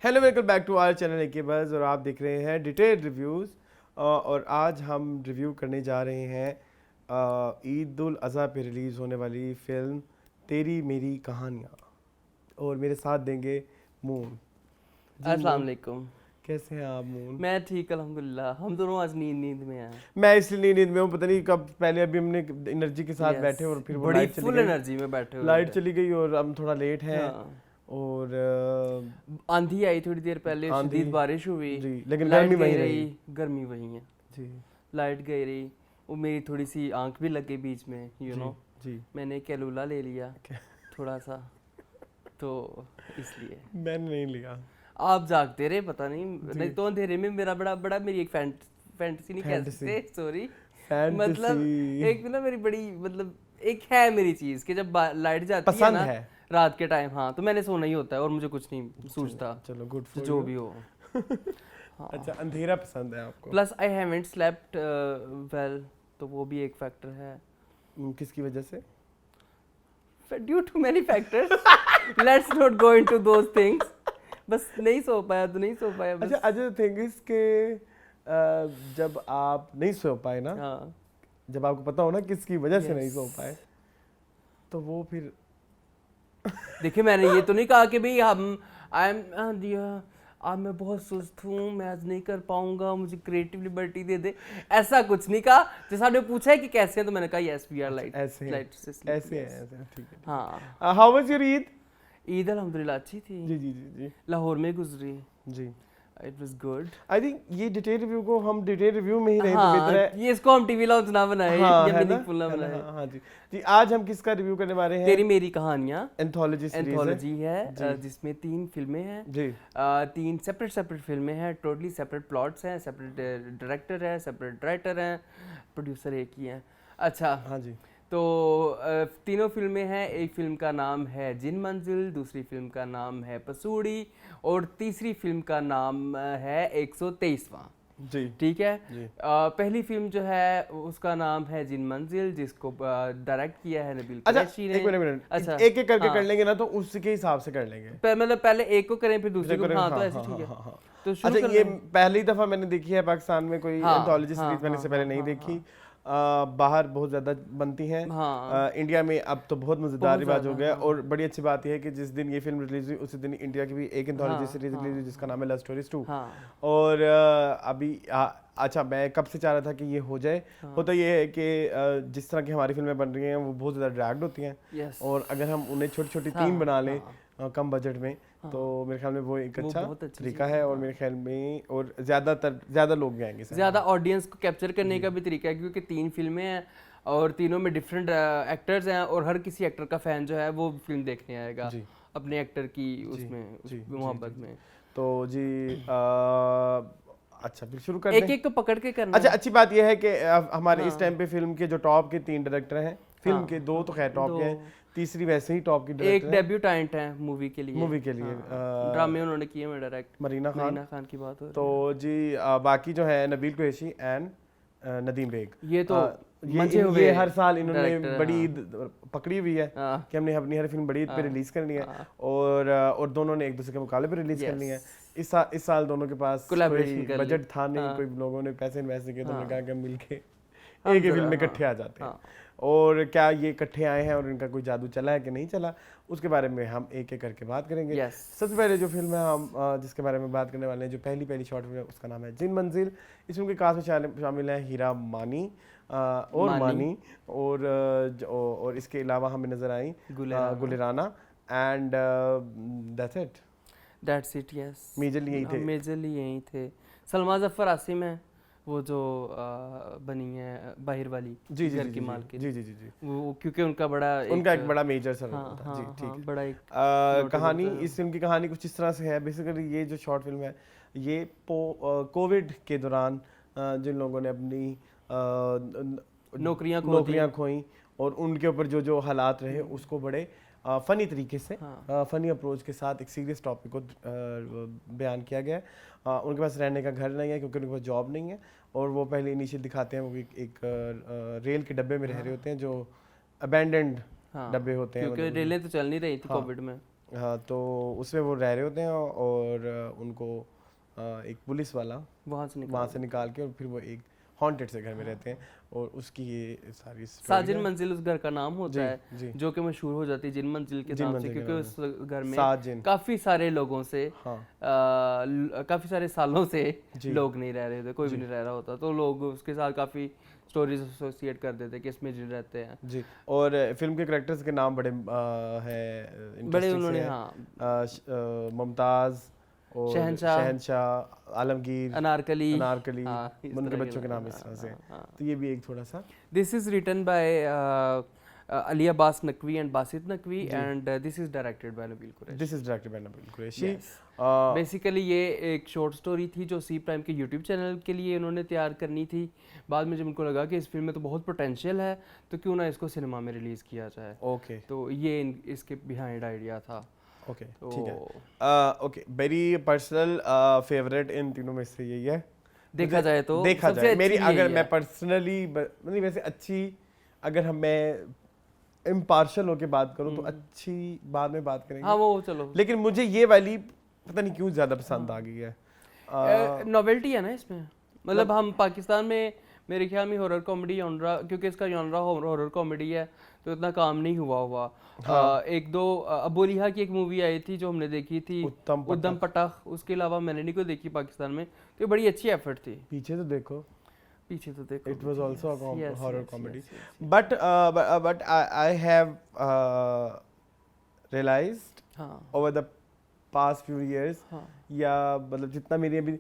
Hello, welcome back to our channel AK buzz और आप देख रहे हैं डिटेल रिव्यूज़। और आज हम रिव्यू करने जा रहे हैं ईद उल अज़हा पे रिलीज़ होने वाली फ़िल्म तेरी मेरी कहानियाँ। और मेरे साथ देंगे मून। जी अस्सलाम मून, वालेकुम। कैसे हैं आप मून? मैं ठीक अल्हम्दुलिल्लाह। हम दोनों आज नींद में हैं। मैं इसलिए नींद में हूँ, पता नहीं कब पहले अभी हमने एनर्जी के साथ बैठे और फिर वो बड़ी लाइट चली फुल गई। एनर्जी में बैठे हुए लाइट थे। चली गई और हम थोड़ा लेट हैं। हाँ, और आंधी आई थोड़ी देर पहले, आंधी, शदीद बारिश हुई, जी, लेकिन लाइट गर्मी गई वहीं रही, रही। गर्मी वही है, जी लाइट गई रही। वो मेरी थोड़ी सी आंख भी लग गई बीच में, जी जी। मैंने कैलूला ले लिया थोड़ा सा, तो इसलिए मैंने नहीं लिया। आप जागते रहे, पता नहीं जी। नहीं तो अंधेरे में मेरा बड़ा बड़ा मेरी एक फैंटेसी नहीं कह फैंटेसी, सकते, सॉरी, मतलब फैंटेसी एक ना मेरी बड़ी, मतलब एक है मेरी चीज कि जब लाइट जाती है पसंद ना है। रात के टाइम, हाँ, तो मैंने सोना ही होता है और मुझे कुछ नहीं सूझता, चलो गुड तो फॉर जो यू। भी हो। अच्छा, हाँ, अंधेरा पसंद है आपको? Plus I haven't slept well, तो वो भी एक फैक्टर है, किसकी वजह से? Due to many factors, let's not go into those things. बस नहीं सो पाया तो नहीं सो पाया बस। अच्छा अच्छा, थिंग इज के जब आप नहीं सो पाए ना, हाँ, जब आपको पता हो ना किसकी वजह से नहीं yes. सो पाए, तो वो फिर देखिए मैंने ये तो नहीं कहा कि भाई हम आई एम आज मैं बहुत सुस्त हूँ, मैं आज नहीं कर पाऊंगा, मुझे क्रिएटिव लिबर्टी दे दे, ऐसा कुछ नहीं कहा। जैसे आपने पूछा है कि कैसे हैं, तो मैंने कहा यस वी आर लाइट ऐसे हैं, लाइट ऐसे हैं, ऐसे हैं, ठीक है। हाँ, how was your Eid? Eid अल्हम्दुलिल्लाह अच्छी थी, जी जी जी जी लाहौर में गुजरी, जी। It was good. I think ये डिटेल रिव्यू को हम डिटेल रिव्यू में ही रहें तो हाँ, बेहतर है। ये इसको हम टीवी लाउंज ना बनाए हाँ, या है ना, मीनिंगफुल ना है ना, बनाए। हाँ हाँ जी जी। आज हम किसका रिव्यू करने वाले हैं? तेरी मेरी कहानियाँ एंथोलॉजी सीरीज है एंथोलॉजी है, जी जिसमें 3 फिल्में हैं, जी 3 सेपरेट फिल्में हैं, टोटली सेपरेट प्लॉट्स हैं, सेपरेट डायरेक्टर है, सेपरेट राइटर हैं, प्रोड्यूसर एक ही है। अच्छा, हाँ जी। तो तीनों फिल्में हैं। एक फिल्म का नाम है जिन मंजिल, दूसरी फिल्म का नाम है पसूड़ी और तीसरी फिल्म का नाम है 123वां। जी ठीक है। जी पहली फिल्म जो है उसका नाम है जिन मंजिल, जिसको डायरेक्ट किया है नबील अच्छा, कुरैशी ने। एक मिनट अच्छा, एक एक करके हाँ, कर लेंगे ना, तो उसके हिसाब से कर लेंगे। मतलब पहले एक को करें फिर दूसरे फिर को, करें, हाँ, हाँ तो ऐसे हाँ ठीक हाँ है, हाँ हाँ। तो शुरू अच्छा, कर ये लें। पहली दफ़ा मैंने देखी है पाकिस्तान में कोई हाँ एंथोलॉजी हाँ सीरीज, मैंने हाँ इससे हाँ पहले नहीं हाँ देखी। हाँ बाहर बहुत ज़्यादा बनती हैं। हाँ, इंडिया में अब तो बहुत मज़ेदार बहुत रिवाज हो ज़्यादा, गया। हाँ और बड़ी अच्छी बात यह है कि जिस दिन ये फिल्म रिलीज हुई उसी दिन इंडिया की भी एक एंथोलॉजी हाँ सीरीज रिलीज हुई हाँ जिसका नाम है लव स्टोरीज 2। हाँ और अभी अच्छा, मैं कब से चाह रहा था कि ये हो जाए। हाँ, होता ये है कि जिस तरह की हमारी फिल्में बन रही हैं वो बहुत ज़्यादा ड्रैग्ड होती हैं, यस, और अगर हम उन्हें छोटी छोटी हाँ 3 बना लें हाँ कम बजट में, हाँ, तो मेरे ख्याल में वो एक वो अच्छा बहुत अच्छी तरीका चीज़ है। है, और हाँ। मेरे ख्याल में और ज़्यादा लोग भी आएंगे ज़्यादा ऑडियंस को कैप्चर करने का भी तरीका है, क्योंकि 3 फिल्में हैं और तीनों में डिफरेंट एक्टर्स हैं, और हर किसी एक्टर का फैन जो है वो फिल्म देखने आएगा जी अपने एक्टर की जी उसमें जी मोहब्बत जी। में। तो जी अच्छा, फिर शुरू कर एक दें। एक को पकड़ के करना अच्छा, है। अच्छी बात यह है कि हमारे इस हाँ टाइम पे फिल्म के जो टॉप के 3 डायरेक्टर हैं, फिल्म हाँ के 2 तो खैर टॉप दो, के हैं, तीसरी वैसे ही टॉप की एक डायरेक्टर है डेब्यूटेंट है मूवी के लिए, मूवी के लिए, हाँ, ड्रामे उन्होंने किए में डायरेक्ट, मरीना खान। मरीना खान की बात हो तो रही है। जी बाकी जो है नबील कुरैशी एंड नदीम बेग। ये तो मंझे हुए ये हर साल इन्होंने डायरेक्टर, बड़ी हाँ ईद पकड़ी हुई है हाँ कि हमने अपनी हर फिल्म बड़ी ईद पे हाँ रिलीज करनी है। हाँ, और दोनों ने एक दूसरे के मुकाबले पे रिलीज करनी है। यस, इस साल दोनों के पास कोलैबोरेशन कोई कर ली, बजट था नहीं, हाँ कोई लोगों ने पैसे इन्वेस्ट नहीं किए, तो हमने हाँ, कहा कि हम मिलके हम एक ही फिल्म जरा, में हाँ इकट्ठे आ जाते हैं। हाँ, और क्या ये इकट्ठे आए हैं और इनका कोई जादू चला है कि नहीं चला, उसके बारे में हम एक एक करके बात करेंगे। यस, सबसे पहले जो फिल्म है हम जिसके बारे में बात करने वाले हैं, जो पहली शॉर्ट फिल्म है, उसका नाम है जिन मंजिल। इस फिल्म के कास्ट में शामिल हैं हीरा मानी और मानी, और इसके अलावा हमें नजर आई गुलिराना and that's it, yes, majorly यही थे। मेजरली यही थे। सलमा जफर आसिम है वो जो बनी है बाहिर वाली जी जी घर जी की जी मालकिन, जी जी जी जी, वो क्योंकि उनका एक बड़ा मेजर सा रोल हाँ था जी, हाँ ठीक हाँ, है। बड़ा एक कहानी, नोटेबल इस फिल्म की कहानी कुछ इस तरह से है। बेसिकली ये जो शॉर्ट फिल्म है, ये कोविड के दौरान जिन लोगों ने अपनी नौकरियां खोई और उनके ऊपर जो जो हालात रहे, उसको बड़े फ़नी तरीके से, हाँ फ़नी अप्रोच के साथ एक सीरियस टॉपिक को बयान किया गया है। उनके पास रहने का घर नहीं है क्योंकि उनके पास जॉब नहीं है, और वो पहले इनिशियल दिखाते हैं वो एक रेल के डब्बे में रह रहे होते हैं, जो अबैंडेंड हाँ, डब्बे होते हैं, क्योंकि मतलब रेलें तो चल नहीं रही थी हाँ, कोविड में। हाँ, तो उसमें वो रह रहे होते हैं और उनको एक पुलिस वाला वहाँ से वहाँ से निकाल के और फिर वो एक हॉन्टेड से घर में रहते हैं और उसकी ये सारी story साजिन है। मंजिल उस घर का नाम होता जी, है, जी। जो कि मशहूर हो जाती है जिन मंजिल के जिन नाम से, मंजिल के क्योंकि नाम उस घर में साजिन। काफी सारे लोगों से हाँ काफी सारे सालों से जी। लोग नहीं रह रहे थे, कोई भी नहीं रह रहा होता, तो लोग उसके साथ काफी स्टोरीज एसोसिएट कर देते कि इसमें जिन रहते हैं। जी। और फिल्म के करेक्टर्स के नाम बड़े हैं, बड़े interesting से उन्होंने हैं। हाँ मुमताज और शहंशाह, शहंशाह, आलमगीर, अनारकली, अनारकली, हाँ, इस उनके तरह बच्चों के नाम इस तरह से। हाँ। तो ये भी एक थोड़ा सा This is written by Ali Abbas Naqvi and Basit Naqvi, and this is directed by Nabil Qureshi. This is directed by Nabeel Qureshi. Yes. Basically ये एक शॉर्ट स्टोरी थी जो सी प्राइम के यूट्यूब चैनल के लिए उन्होंने तैयार करनी थी। बाद में जब उनको लगा कि इस फिल्म में तो बहुत पोटेंशियल है, तो क्यों ना इसको सिनेमा में रिलीज़ किया जाए। ओके तो ये इसके बिहाइंड आइडिया था। ओके तो ठीक है। Okay, very personal favourite in तीनों में से यही है। देखा जाए तो देखा सबसे जाए अच्छी मेरी, यही अगर है। मैं पर्सनली मतलब वैसे अच्छी, अगर हम मैं इम्पार्शल होके बात करूं तो अच्छी बाद में बात करेंगे। हाँ वो चलो, लेकिन मुझे ये वाली पता नहीं क्यों ज्यादा पसंद आ गई है। नोवेल्टी है ना इसमें, मतलब हम पाकिस्तान में मेरे ख्याल में हॉरर कॉमेडी जॉनरा, क्योंकि इसका जॉनरा हॉरर कॉमेडी है, तो इतना काम नहीं हुआ। एक दो अबू रिहा की एक मूवी आई थी जो हमने देखी थी, उद्दम पटाख, उसके अलावा मैंने नहीं कोई देखी पाकिस्तान में, तो ये बड़ी अच्छी एफर्ट थी। पीछे तो देखो, it was also a horror comedy, but I have realised over the past few years, या मतलब जितना मेरी अभी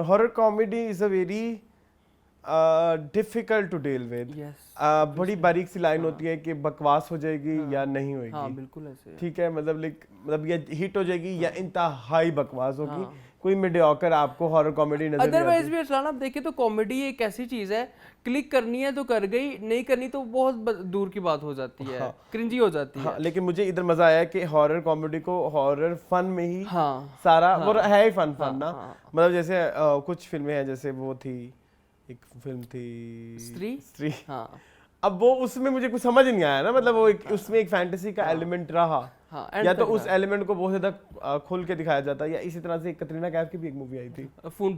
horror comedy is a very difficult to deal with. बड़ी बारीक सी लाइन होती है कि बकवास हो जाएगी या नहीं होगी। हाँ, बिल्कुल ऐसे। ठीक है, मतलब ये हिट हो जाएगी या इंतहाई बकवास होगी। कोई मीडियोकर आपको हॉरर कॉमेडी नजर नहीं आती। अदरवाइज भी अरसलान आप देखें तो कॉमेडी एक ऐसी चीज है, क्लिक करनी है तो कर गई, नहीं करनी तो बहुत दूर की बात हो जाती है, क्रिंजी हो जाती है। लेकिन मुझे इधर मजा आया कि हॉरर कॉमेडी को हॉरर फन में ही सारा वो है ही फन ना। मतलब जैसे कुछ फिल्में हैं, जैसे वो थी, एक फिल्म थी स्त्री। अब वो उसमें मुझे कुछ समझ नहीं आया ना, मतलब वो उसमें एक फैंटेसी का एलिमेंट रहा, या तो उस एलिमेंट को बहुत ज्यादा खुल के दिखाया जाता, या इसी तरह से कतरीना कैफ की भी एक मूवी आई थी खून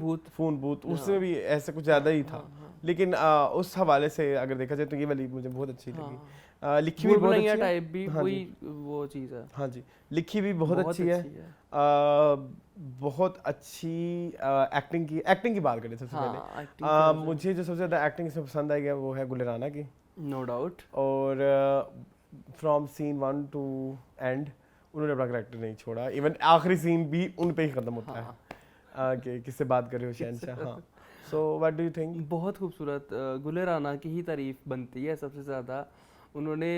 भूत, उसमें भी ऐसा कुछ ज्यादा ही था। लेकिन उस हवाले से अगर देखा जाए तो ये वाली मुझे बहुत अच्छी लगी। लिखी भी बहुत अच्छी है, टाइप भी वही वो चीज है। हाँ जी, लिखी भी बहुत अच्छी है। बहुत अच्छी एक्टिंग की बात करें सबसे पहले, मुझे जो सबसे ज्यादा एक्टिंग इसमें पसंद आई है वो है गुल राना की, नो डाउट। और फ्रॉम सीन 1 टू एंड उन्होंने अपना कैरेक्टर नहीं छोड़ा, इवन आखिरी सीन भी उन पे ही खत्म होता है कि किससे बात कर रहे हो शहंशाह। हाँ, so what do you think? बहुत खूबसूरत गुल राना की ही तारीफ बनती है सबसे ज़्यादा। उन्होंने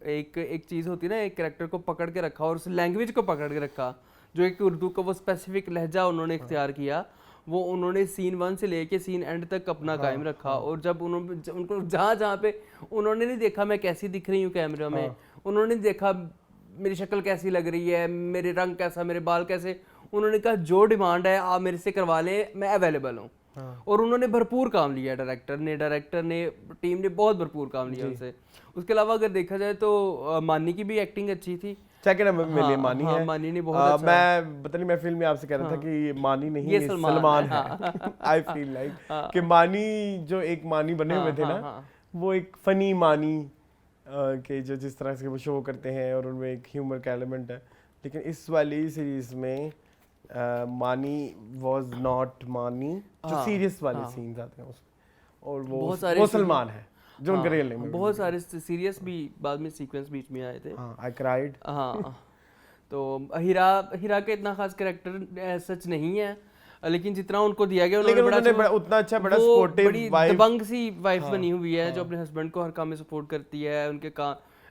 एक चीज़ होती है ना, एक कैरेक्टर को पकड़ के रखा और उस लैंग्वेज को पकड़ के रखा, जो एक उर्दू का वो स्पेसिफिक लहजा उन्होंने इख्तियार किया, वो उन्होंने सीन 1 से लेके सीन एंड तक अपना कायम रखा। और जब उनको जहाँ पे उन्होंने नहीं देखा मैं कैसी दिख रही हूँ कैमरे में, उन्होंने देखा मेरी शक्ल कैसी लग रही है, मेरे रंग कैसा, मेरे बाल कैसे, उन्होंने कहा जो डिमांड है आप मेरे से करवा लें, मैं अवेलेबल हूँ। और उन्होंने भरपूर काम लिया, डायरेक्टर ने टीम ने बहुत भरपूर काम लिया उनसे। उसके अलावा अगर देखा जाए तो मानी की भी एक्टिंग अच्छी थी। सेकंड नंबर में मानी है। मानी ने बहुत अच्छा, मैं पता नहीं मैं फिल्म में आपसे कह रहा था कि मानी नहीं ये सलमान है। आई फील लाइक कि मानी जो एक मानी बने हुए थे ना, वो एक फनी मानी के जो जिस तरह से वो शो करते हैं और उनमें एक ह्यूमर का एलिमेंट है। लेकिन इस वाली सीरीज में मानी वाज नॉट मानी, जो सीरियस वाले सीन्स आते हैं उसमें, और वो सलमान है जो उनका रियल नेम है। बहुत सारे सीरियस भी बाद में सीक्वेंस बीच में आए थे। I cried. तो हीरा के इतना खास कैरेक्टर सच नहीं है, लेकिन जितना उनको दिया गया उन्होंने बड़ा उतना अच्छा, बड़ा सपोर्टिव बड़ी दबंग सी वाइफ बनी हुई है, जो अपने हस्बैंड को हर काम में सपोर्ट करती है, उनके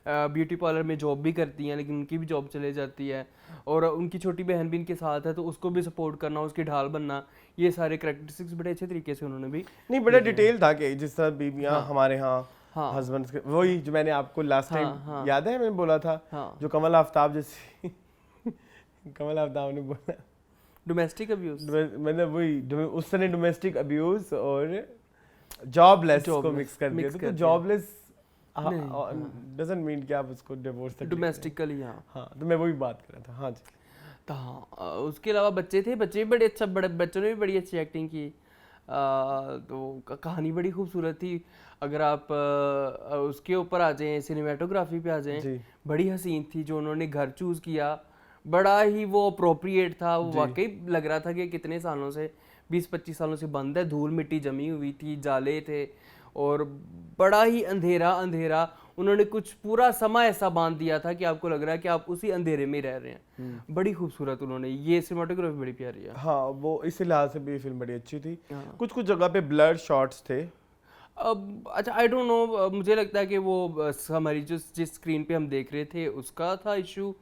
ब्यूटी पार्लर में जॉब भी करती हैं, लेकिन उनकी भी जॉब चले जाती है, और उनकी छोटी बहन भी इनके साथ है, तो उसको भी सपोर्ट करना, उसकी ढाल बनना, ये सारे कैरेक्टरिस्टिक्स बड़े अच्छे तरीके से उन्होंने भी नहीं, बड़ा डिटेल था कि जिस तरह बीवियां हमारे यहाँ हस्बैंड्स के, वही जो मैंने आपको लास्ट टाइम याद है मैंने बोला था, जो कमल आफ्ताब जैसे कमल आफ्ताब ने बोला डोमेस्टिक अब्यूज, मैंने वही उसने डोमेस्टिक अब्यूज और जॉबलेस को मिक्स कर दिया। तो जॉबलेस डजंट मीन कि आप उसको डिवोर्स तक डोमेस्टिकली हाँ। हाँ, तो मैं वही बात कर रहा था। हाँ जी। तो हाँ उसके अलावा बच्चे थे, बच्चे भी बड़े अच्छा, बड़े बच्चों ने भी बड़ी अच्छी एक्टिंग की। तो कहानी बड़ी खूबसूरत थी। अगर आप उसके ऊपर आ जाएं, सिनेमेटोग्राफी पे आ जाएं, जी। बड़ी हसीन थी। जो उन्होंने घर चूज़ किया बड़ा ही वो अप्रोप्रिएट था। वो वाकई लग रहा था कि कितने सालों से, 20-25 सालों से बंद है, धूल मिट्टी जमी हुई थी, जाले थे और बड़ा ही अंधेरा अंधेरा। उन्होंने कुछ पूरा समय ऐसा बांध दिया था कि आपको लग रहा है कि आप उसी अंधेरे में रह रहे हैं। बड़ी खूबसूरत उन्होंने ये सिनेमेटोग्राफी बड़ी प्यारी है। हाँ, वो इस लिहाज से भी फिल्म बड़ी अच्छी थी। कुछ कुछ जगह पे ब्लर शॉट्स थे। अब अच्छा आई डोंट नो, मुझे लगता है कि वो हमारी जिस स्क्रीन पे हम देख रहे थे उसका था इशू,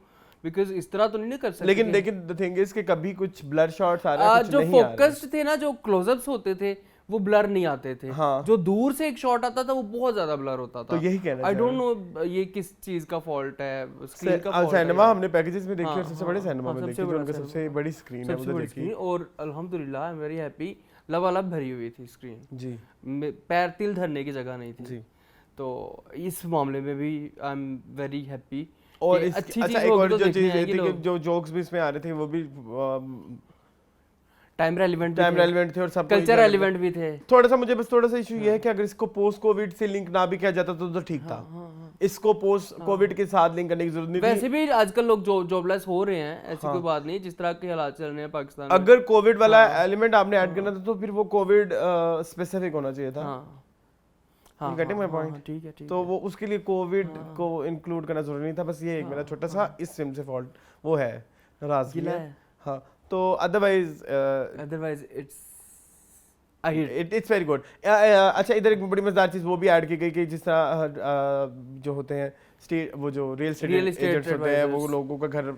बिकॉज इस तरह तो नहीं कर सकते। लेकिन द थिंग इज कि कभी कुछ ब्लर शॉट्स आ रहे हैं, कुछ जो नहीं आ रहे। फोकस्ड थे ना, जो क्लोजअप्स होते थे वो ब्लर नहीं आते थे। हाँ। जो दूर से एक शॉट आता था वो बहुत ज्यादा ब्लर होता था। तो यही कहना आई डोंट नो ये किस चीज का फॉल्ट है, स्क्रीन का फॉल्ट है। सिनेमा हमने पैकेजेस में देखी और सबसे बड़े हाँ, सिनेमा में देखी, जो उनका सबसे बड़ी स्क्रीन है, सबसे वो बड़ी देखी। स्क्रीन। और अल्हम्दुलिल्लाह आई एम वेरी हैप्पी, लबालब भरी हुई थी स्क्रीन जी। पैर तिल धरने की जगह नहीं थी जी। तो इस मामले में भी आई एम वेरी हैप्पी। और अच्छी अच्छा, चीज एक और तो जो देखने चीज आएंगे थी कि लोग। जो जोक्स भी इसमें आ रहे थे वो भी टाइम रेलेवेंट थे और सब कल्चर रेलेवेंट भी थे। थोड़ा सा मुझे बस थोड़ा सा इशू ये है कि अगर इसको पोस्ट कोविड से लिंक ना भी किया जाता तो ठीक था। इसको पोस्ट कोविड के साथ लिंक करने की जरूरत नहीं थी। वैसे भी आजकल लोग जॉबलेस हो रहे हैं, ऐसी कोई बात नहीं, जिस तरह के हालात चल रहे हैं पाकिस्तान में। अगर कोविड वाला एलिमेंट आपने ऐड करना था तो फिर वो कोविड स्पेसिफिक होना चाहिए था। हाँ, गेटिंग माय पॉइंट? ठीक है, ठीक तो वो उसके लिए कोविड को इंक्लूड करना जरूरी नहीं था। बस ये एक मेरा छोटा सा इस फिल्म से फॉल्ट वो है, नाराजगी गिला है। है। हाँ, तो अदरवाइज इट्स वेरी गुड। अच्छा, इधर एक बड़ी मजेदार चीज वो भी ऐड की गई कि जिस तरह जो होते हैं स्टेट, वो जो रियल एस्टेट एजेंट्स होते हैं, वो लोगों का घर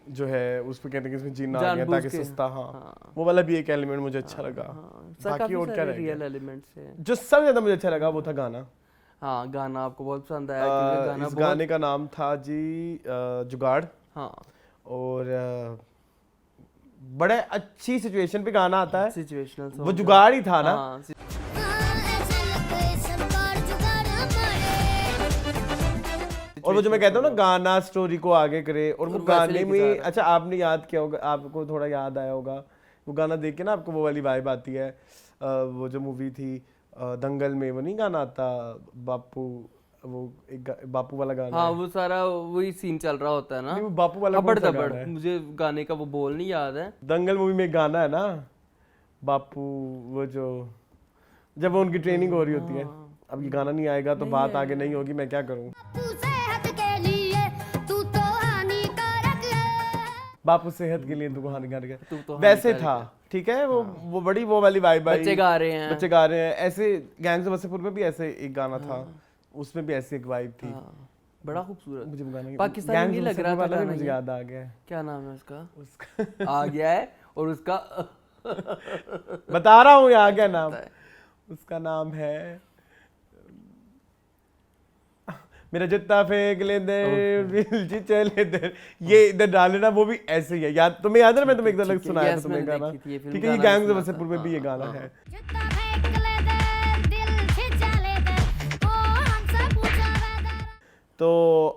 जो है उस पे कहते हैं कि इसमें जीना आ गया ताकि सस्ता। हाँ, वो वाला भी एक एलिमेंट मुझे अच्छा लगा। बाकी और क्या रह गया? रियल एलिमेंट्स है। जो सबसे ज्यादा मुझे अच्छा लगा वो था गाना। हाँ, गाना आपको बहुत पसंद आया क्योंकि गाना इस गाने का नाम था जी जुगाड़। हाँ, और बड़े अच्छी सिचुएशन पे गाना आता है, सिचुएशनल वो जुगाड़ ही था ना। और वो जो मैं कहता हूँ ना, गाना स्टोरी को आगे करे। और वो गाने में अच्छा आपने याद किया होगा, आपको थोड़ा याद आया होगा, वो गाना देख के ना आपको वो वाली वाइब आती है। वो जो मूवी थी दंगल में, वो नहीं गाना आता बापू, वो एक बापू वाला गाना। हाँ, वो सारा वही सीन चल रहा होता है ना। नहीं, वो बापू वाला कौन सा गाना है? मुझे गाने का वो बोल नहीं याद है। दंगल मूवी में एक गाना है ना, बापू, वो जो जब वो उनकी ट्रेनिंग हो रही होती है। अब ये गाना नहीं आएगा तो बात आगे नहीं होगी, मैं क्या करूं। बापू सेहत के लिए तू हानिकारक है, वैसे था। ठीक है, वो बड़ी वो वाली वाइब आई। बच्चे गा रहे हैं ऐसे। गैंग्स ऑफ वासेपुर में भी ऐसे एक गाना था, उसमें भी ऐसी एक वाइब थी। बड़ा खूबसूरत। मुझे गाना पाकिस्तान नहीं लग रहा था, मुझे याद आ गया। क्या नाम है उसका? आ गया है। और उसका बता रहा हूँ, आ गया नाम। उसका नाम है मेरा जत्ता फेंक ले दे चले दे। ये इधर डाले ना, वो भी ऐसे ही है। याद तुम्हें याद है? मैं तुम्हें एक अलग सुनाया था तुम्हें गाना। ठीक है, ये गैंग्स ऑफ वासेपुर में भी ये गाना है। तो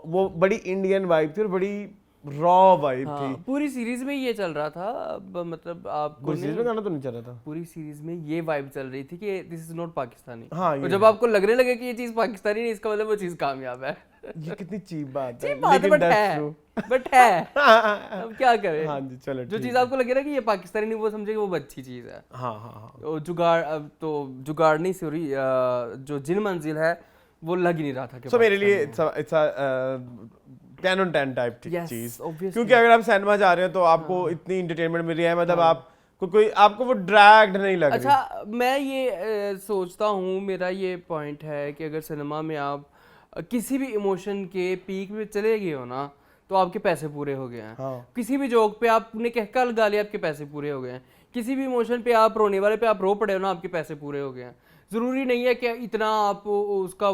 वो बड़ी इंडियन वाइब थी और बड़ी रॉ वाइब थी। पूरी सीरीज में ये चल रहा था। अब मतलब आपको पूरी सीरीज में गाना तो नहीं चल रहा था, पूरी सीरीज में ये वाइब चल रही थी कि दिस इज नॉट पाकिस्तानी। हाँ, और जब आपको लगने लगे कि ये चीज पाकिस्तानी नहीं, इसका मतलब वो चीज कामयाब है। ये कितनी चीप बात है, लेकिन बट है। अब क्या करें। हाँ जी, चलो। जो चीज आपको लगे ना कि ये पाकिस्तानी नहीं, वो समझे कि वो अच्छी चीज है। हाँ। जुगाड़, अब तो जुगाड़ नहीं, सॉरी, जो जिन मंजिल है वो लग ही नहीं रहा था कि मेरे लिए इट्स 10 on 10 टाइप चीज। obviously। क्योंकि अगर आप सिनेमा जा रहे हो तो आपको इतनी एंटरटेनमेंट मिल रही है, मतलब आपको कोई आपको वो ड्रैग्ड नहीं लग रही। अच्छा, मैं ये सोचता हूँ, मेरा ये पॉइंट है कि अगर सिनेमा में आप किसी भी इमोशन के पीक में चले गए हो ना, तो आपके पैसे पूरे हो गए हैं। किसी भी जोक पे आपने कहका लगा लिया, आपके पैसे पूरे हो गए हैं। किसी भी इमोशन पे आप रोने वाले पे आप रो पड़े हो ना, आपके पैसे पूरे हो गए हैं। जरूरी नहीं है कि इतना आप उसका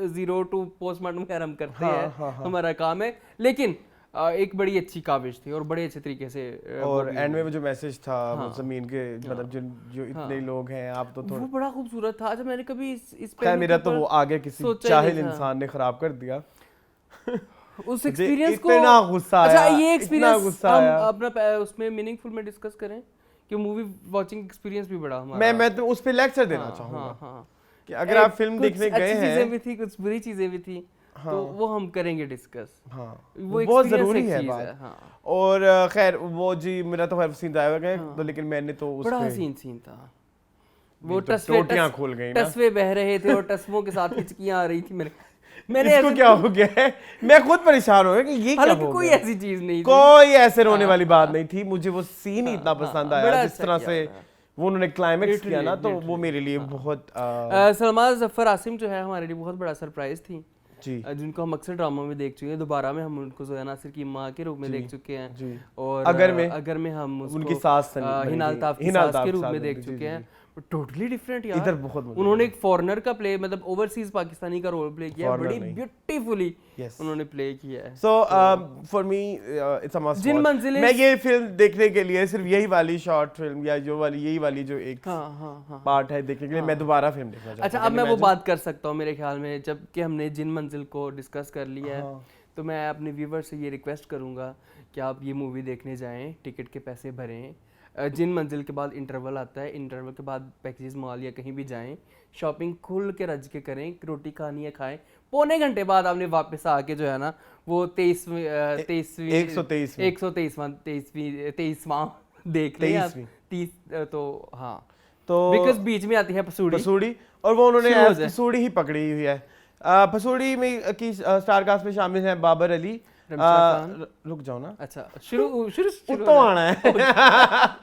0 to पोस्टमार्टम खैर हम करते हैं, हमारा काम है। लेकिन एक बड़ी अच्छी काविश थी और बड़े अच्छे तरीके से और एंड में वो जो मैसेज था वो जमीन के मतलब जो इतने लोग हैं आप तो वो थोड़ा बड़ा खूबसूरत था। अच्छा मैंने कभी इस खैर पहलू मेरा के तो ऊपर वो आगे किसी सोचा ही जाहिल नहीं था। इंसान ने खराब कर दिया उस एक्सपीरियंस को इतना गुस्सा अच्छा आया, ये इतना एक्सपीरियंस गुस्सा हम आया। अपना उसमें मीनिंगफुल में डिस्कस करें कि मूवी वॉचिंग एक्सपीरियंस भी बड़ा हमारा। मैं तो उस पे लेक्चर देना हाँ, चाहूंगा हाँ। कि अगर आप फिल्म कुछ देखने गए अच्छी हैं चीजें भी थी, कुछ बुरी चीजें भी थी, हाँ, तो वो हम करेंगे डिस्कस। हाँ वो बहुत experience जरूरी एक है चीज बात हाँ। और खैर वो जी मेरा तो खैर सीन आया गया तो लेकिन मैंने तो उस बड़ा पे हसीन सीन था वो। जब टोटियां खोल गई ना टसवे बह रहे थे और टसवों के साथ हिचकियां आ रही थी मैंने इसको क्या हो गया है मैं खुद परेशान हो गया कि ये क्या हालांकि हो कोई गया ऐसी चीज नहीं थी। कोई ऐसे रोने वाली बात नहीं थी मुझे वो सीन ही इतना पसंद आया बड़ा जिस अच्छा तरह किया से उन्होंने। वो उन्होंने क्लाइमेक्स किया ना तो Literally, वो मेरे लिए बहुत सलमान जफर आसिम जो है हमारे लिए बहुत बड़ा सरप्राइज थी, जी जिनको हम अक्सर ड्रामा में देख चुके हैं। दोबारा में हम उनको जोया नासिर की माँ के रूप में देख चुके हैं जी और अगर में हम उसको उनकी सास बनी हिनाल थी। ताफ की हिनाल सास ताफ के की रूप सास में बनी देख थी, जी, चुके जी, हैं। टोटली डिफरेंट यार। इधर बहुत मजा उन्होंने एक फॉरेनर का प्ले मतलब ओवरसीज पाकिस्तानी का रोल प्ले किया, Foreigner बड़ी नहीं। Beautifully Yes. उन्होंने प्ले किया है। So for me it's a must जिन वॉच मंजिलें- मैं ये फिल्म देखने के लिए सिर्फ यही वाली शॉर्ट फिल्म या जो वाली यही वाली जो एक हाँ हाँ हाँ। पार्ट है देखने के लिए मैं दोबारा फिल्म देखना चाहता अच्छा अब मैं वो बात कर सकता हूँ मेरे ख्याल में, जब कि हमने जिन मंजिल को डिस्कस कर लिया है हाँ। तो मैं अपने व्यूवर से ये रिक्वेस्ट करूँगा कि आप ये मूवी देखने जाएं, टिकट के पैसे भरें। जिन मंजिल के बाद इंटरवल आता है, इंटरवल के बाद पैकेजेस मॉल या कहीं भी जाएं, शॉपिंग खुल के रज के करें, रोटी खानी है खाएं, पौने घंटे बाद आपने वापस आके जो है ना वो 123वां देख लें आप। 30 तो हाँ तो बिकॉज बीच में आती है पसूड़ी पसूड़ी और वो उन्होंने शुरू हो एज जाए। पसूड़ी ही पकड़ी हुई है पसूड़ी में की स्टार कास्ट में शामिल हैं बाबर अली रमशा खान। रुक जाओ ना अच्छा शुरू तो आना है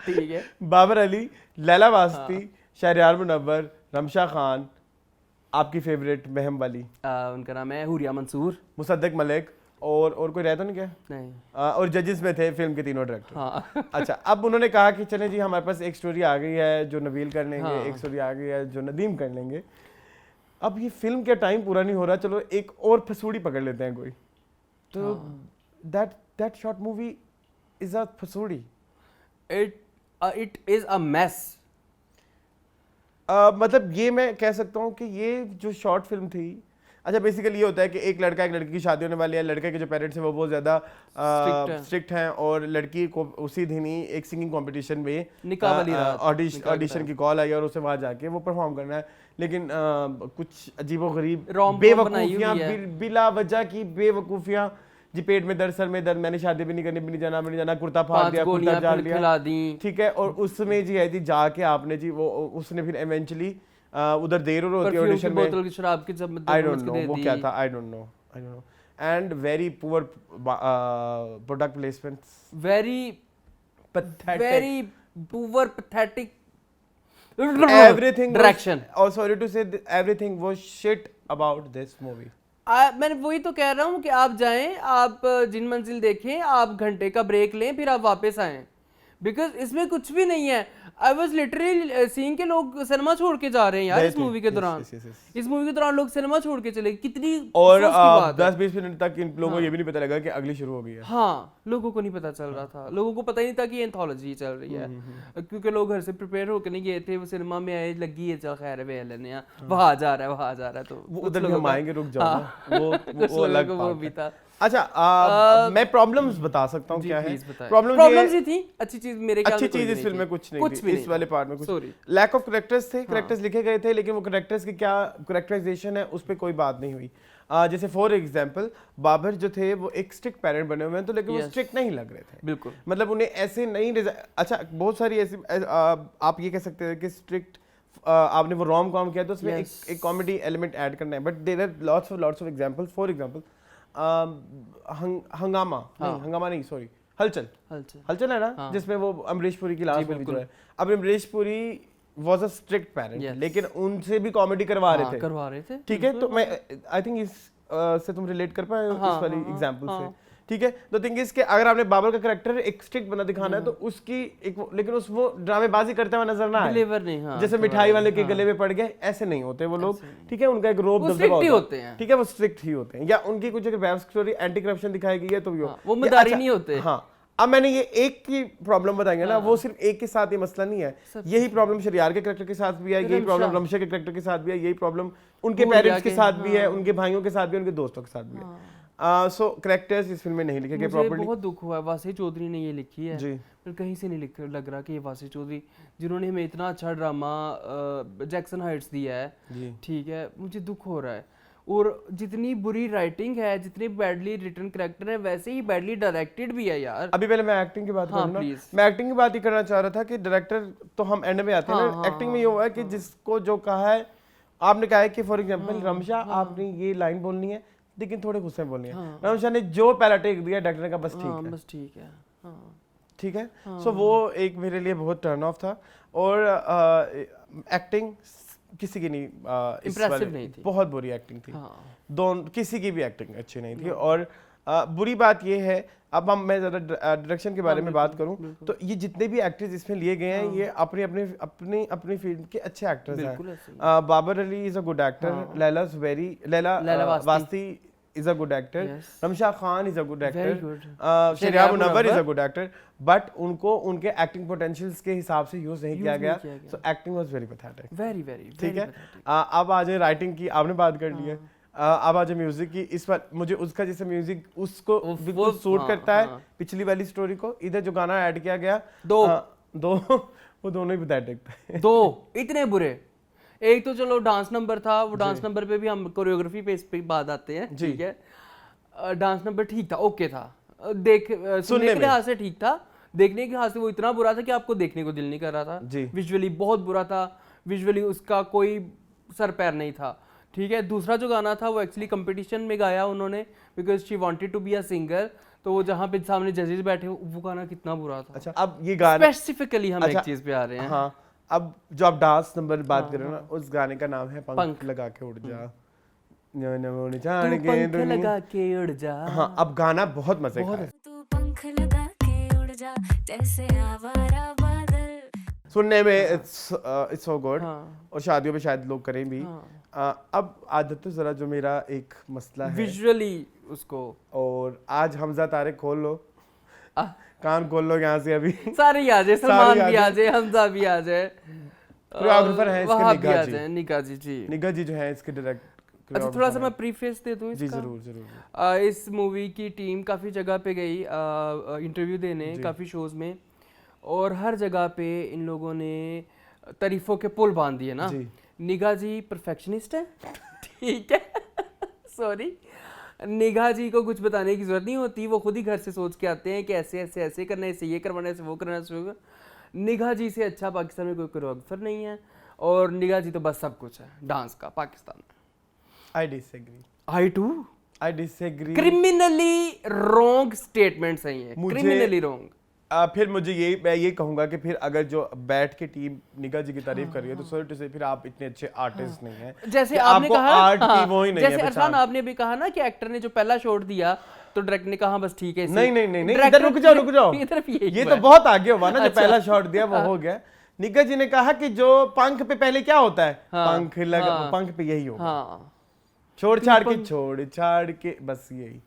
ठीक है। बाबर अली, लैला वास्ती, शहरयार मुनव्वर, रमशा खान, आपकी फेवरेट महम वाली उनका नाम है हुरिया मंसूर। मुसद्दक मलिक और कोई रहता नहीं क्या नहीं और जजेस में थे फिल्म के तीनों डायरेक्टर हाँ अच्छा अब उन्होंने कहा कि चले जी हमारे पास एक स्टोरी आ गई है जो नबील कर लेंगे हाँ। एक स्टोरी आ गई है जो नदीम कर लेंगे। अब ये फिल्म का टाइम पूरा नहीं हो रहा, चलो एक और फसूड़ी पकड़ लेते हैं कोई तो that short movie is a फसूड़ी। It is a mess. मतलब ये मैं कह सकता हूँ कि ये जो शॉर्ट फिल्म थी अच्छा बेसिकली ये होता है कि एक लड़का एक लड़की की शादी होने वाली है, लड़के के जो पेरेंट्स हैं वो बहुत ज़्यादा स्ट्रिक्ट हैं और लड़की को उसी दिन ही एक सिंगिंग कंपटीशन में निकाह वाली रात, ऑडिशन की कॉल आई और उसे वहाँ जाके वो परफॉर्म करना है लेकिन कुछ अजीबोगरीब Rom-com बनाई हुई बेवकूफ़ियाँ है। बिला वजह की बेवकूफ़ियाँ जी पेट में दर्द सर में दर्द मैंने शादी भी नहीं करनी भी नहीं जाना कुर्ता फाड़ 5 दिया कुर्ता गोलियां डाल फिर दिया खिला दी। ठीक है और उसमें जी है जी जाके आपने जी वो उसने फिर इवेंचुअली उधर देर हो होती है परफ्यूम की ऑडिशन में बोतल की शराब की जब आई डोंट नो वो क्या था I don't know and very poor product placements very pathetic very poor pathetic everything direction. oh sorry to say everything was shit about this movie मैंने वही तो कह रहा हूँ कि आप जाएं, आप जिन मंजिल देखें, आप घंटे का ब्रेक लें, फिर आप वापस आएं, बिकॉज इसमें कुछ भी नहीं है। आई वॉज लिटरली सीइंग के लोग सिनेमा छोड़ के जा रहे हैं यार इस मूवी के दौरान। इस मूवी के दौरान लोग सिनेमा छोड़ के चले, कितनी और अफसोस की बात है। 10-20 मिनट तक इन लोगों को ये भी नहीं पता लगा कि अगली शुरू हो गई है। हाँ लोगों को नहीं पता चल रहा था, लोगों को पता ही नहीं था कि ये एंथोलॉजी चल रही है, क्योंकि लोग घर से प्रिपेयर होकर नहीं गए थे, वो सिनेमा में आए लगी है चल खैर वे लेने वहाँ जा रहा है वहाँ जा रहा है, तो वो उधर भी हम आएंगे रुक जाओ ना वो अलग वो भी था। अच्छा मैं प्रॉब्लम्स बता सकता हूँ क्या है प्रॉब्लम्स ही थी। अच्छी चीज मेरे ख्याल अच्छी चीज इस फिल्म में कुछ नहीं थी, इस वाले पार्ट में कुछ लैक ऑफ करेक्टर्स थे, करेक्टर्स लिखे गए थे लेकिन वो करेक्टर्स की क्या करेक्टराइजेशन है उस पर कोई बात नहीं हुई। जैसे फॉर एग्जांपल बाबर जो थे वो एक स्ट्रिक्ट पेरेंट बने हुए हैं तो लेकिन वो स्ट्रिक्ट नहीं लग रहे थे बिल्कुल, मतलब उन्हें ऐसे नहीं अच्छा बहुत सारी ऐसी आप ये कह सकते हैं कि स्ट्रिक्ट आपने वो रोम कॉम किया तो उसमें एक कॉमेडी एलिमेंट ऐड करना है, but there are lots of examples. For example Hungama नहीं सॉरी हलचल है ना जिसमें वो अमरीश पुरी की लास्ट मूवी जो है। अब Amrish Puri was a strict parent लेकिन उनसे भी कॉमेडी करवा रहे थे ठीक है, तो मैं आई थिंक इस से तुम रिलेट कर पाए इस वाली एग्जांपल से ठीक है। तो थिंग इज कि अगर आपने बाबर का करेक्टर एक स्ट्रिक्ट बंदा दिखाना है तो उसकी एक लेकिन उस वो ड्रामेबाजी करते हुए नजर ना आए, डिलीवर नहीं, हाँ, जैसे मिठाई वाले के गले में पड़ गए, ऐसे नहीं होते वो लोग, ठीक है। उनका एक रोब वो दबदबा strict ही होता होते हैं। ठीक है, वो स्ट्रिक्ट ही होते हैं। या उनकी कुछ एक वेब स्टोरी एंटी करप्शन दिखाई गई है तो वो मदारी नहीं होते। हाँ, अब मैंने ये एक की प्रॉब्लम बताएंगे ना, वो सिर्फ एक के साथ ये मसला नहीं है, यही प्रॉब्लम शरियार के करेक्टर के साथ भी है, यही प्रॉब्लम रमशा के करेक्टर के साथ भी है, यही प्रॉब्लम उनके पेरेंट्स के साथ भी है, उनके भाइयों के साथ भी, उनके दोस्तों के साथ भी है। सो करेक्टर्स इस फिल्म में नहीं लिखे गए प्रॉपर्ली। बहुत दुख हुआ है, वासी चौधरी ने ये लिखी है जी, पर कहीं से नहीं लग रहा कि ये वासी चौधरी जिन्होंने हमें इतना अच्छा ड्रामा जैक्सन हाइट्स दिया है, ठीक है, मुझे दुख हो रहा है। और जितनी बुरी राइटिंग है, जितने बैडली रिटन कैरेक्टर है, वैसे ही बैडली डायरेक्टेड भी है यार। अभी पहले मैं एक्टिंग की बात करूँ ना, मैं एक्टिंग की बात ही करना चाह रहा था कि डायरेक्टर तो हम एंड में आते हैं ना, एक्टिंग में ये हुआ है कि जिसको जो कहा है, आपने कहा है कि फॉर एग्जांपल रमशा आपने ये लाइन बोलनी है लेकिन थोड़े गुस्से में बोलनी है, रमशा ने जो पहला टेक दिया डायरेक्टर ने कहा बस ठीक है, ठीक है। सो वो एक मेरे लिए बहुत टर्न ऑफ था। और एक्टिंग किसी की नहीं इंप्रेसिव नहीं थी, बहुत बुरी एक्टिंग थी, दोनों किसी की भी एक्टिंग अच्छी नहीं थी। और बुरी बात ये है, अब मैं ज़रा डायरेक्शन के बारे में बात करूं तो ये जितने भी एक्टर्स इसमें लिए गए हैं ये अपनी अपनी अपनी अपनी फील्ड के अच्छे एक्टर्स हैं। Babar Ali is a good actor, Laila Wasti is a good actor, Ramsha Khan is a good actor, Shariya Munawar is a good actor, but उनको उनके एक्टिंग पोटेंशियल्स के हिसाब से यूज नहीं किया गया, so acting was very pathetic, very ठीक है। अब आ जाए राइटिंग की, आपने बात कर ली है, अब आ जाए म्यूजिक की। इस बार मुझे उसका जैसे म्यूजिक उसको बिल्कुल सूट करता है पिछली वाली स्टोरी को। इधर जो गाना ऐड किया गया दो वो दोनों ही पैथेटिक थे, दो इतने बुरे। एक तो चलो डांस नंबर था, वो डांस नंबर पे भी हम कोरियोग्राफी पे इस पे बात आते हैं, ठीक है। डांस नंबर ठीक था, ओके था, सुनने के लिहाज से ठीक था, देखने के लिहाज से वो इतना बुरा था कि आपको देखने को दिल नहीं कर रहा था। विजुअली बहुत बुरा था, विजुअली उसका कोई सर पैर नहीं था, ठीक है। दूसरा जो गाना था वो एक्चुअली कंपटीशन में गाया उन्होंने, because she wanted to be a singer, तो वो जहाँ पे सामने जजेस बैठे वो गाना कितना बुरा था। अच्छा, अब ये गाना स्पेसिफिकली हम एक चीज पे आ रहे हैं। हाँ, अब जो आप डांस नंबर बात कर रहे हो ना, उस गाने का नाम है पंख लगा के उड़ जा, पंख लगा के उड़ जा। हाँ, अब गाना बहुत मजे का है, तू पंख लगा के उड़ जा जैसे आवारा बादल, सुनने में इट्स सो गुड, और शादियों में शायद लोग करें भी। अब आदत तो जरा जो मेरा एक मसला है विजुअली उसको, और आज हमजा तारिक खोल लो, कान खोल लो यहाँ से, अभी सारे ही आ जाए, सलमान भी आ जाए, हमजा भी आ जाए, कोरियोग्राफर है इसके निगाह जी जो है इसके डायरेक्टर। अच्छा, थोड़ा सा मैं प्रीफेस दे दूं इसका। जी जरूर। इस मूवी की टीम काफ़ी जगह पे गई इंटरव्यू देने, काफ़ी शोज में, और हर जगह पे इन लोगों ने तारीफों के पुल बांध दिए ना। निगाह जी परफेक्शनिस्ट है, ठीक है, सॉरी, निगाह जी को कुछ बताने की जरूरत नहीं होती, वो खुद ही घर से सोच के आते हैं कि ऐसे ऐसे ऐसे करना है, ऐसे ये करवाना है, ऐसे वो करना है। निगाह जी से अच्छा पाकिस्तान में कोई कोरियोग्राफर नहीं है, और निगाह जी तो बस सब कुछ है डांस का पाकिस्तान में। I disagree. I disagree. Criminally wrong statements हैं ये, क्रिमिनली रॉन्ग। फिर मैं ये कहूंगा कि फिर अगर जो बैठ के टीम निगाह जी की तारीफ कर रही है तो सॉरी टू से फिर आप इतने अच्छे आर्टिस्ट नहीं हैं, जैसे आपने कहा आर्ट की वो ही नहीं है। जैसे अरफान आपने भी कहा ना कि एक्टर ने जो पहला शॉट दिया तो डायरेक्टर ने कहा बस ठीक है। नहीं, इधर रुक जाओ, ये तो बहुत आगे हुआ ना, जो पहला शॉट दिया वो हो गया। निगाह जी ने कहा कि जो पंख पे पहले क्या होता है, पंख पे यही होगा, छोड़ छाड़ के बस यही।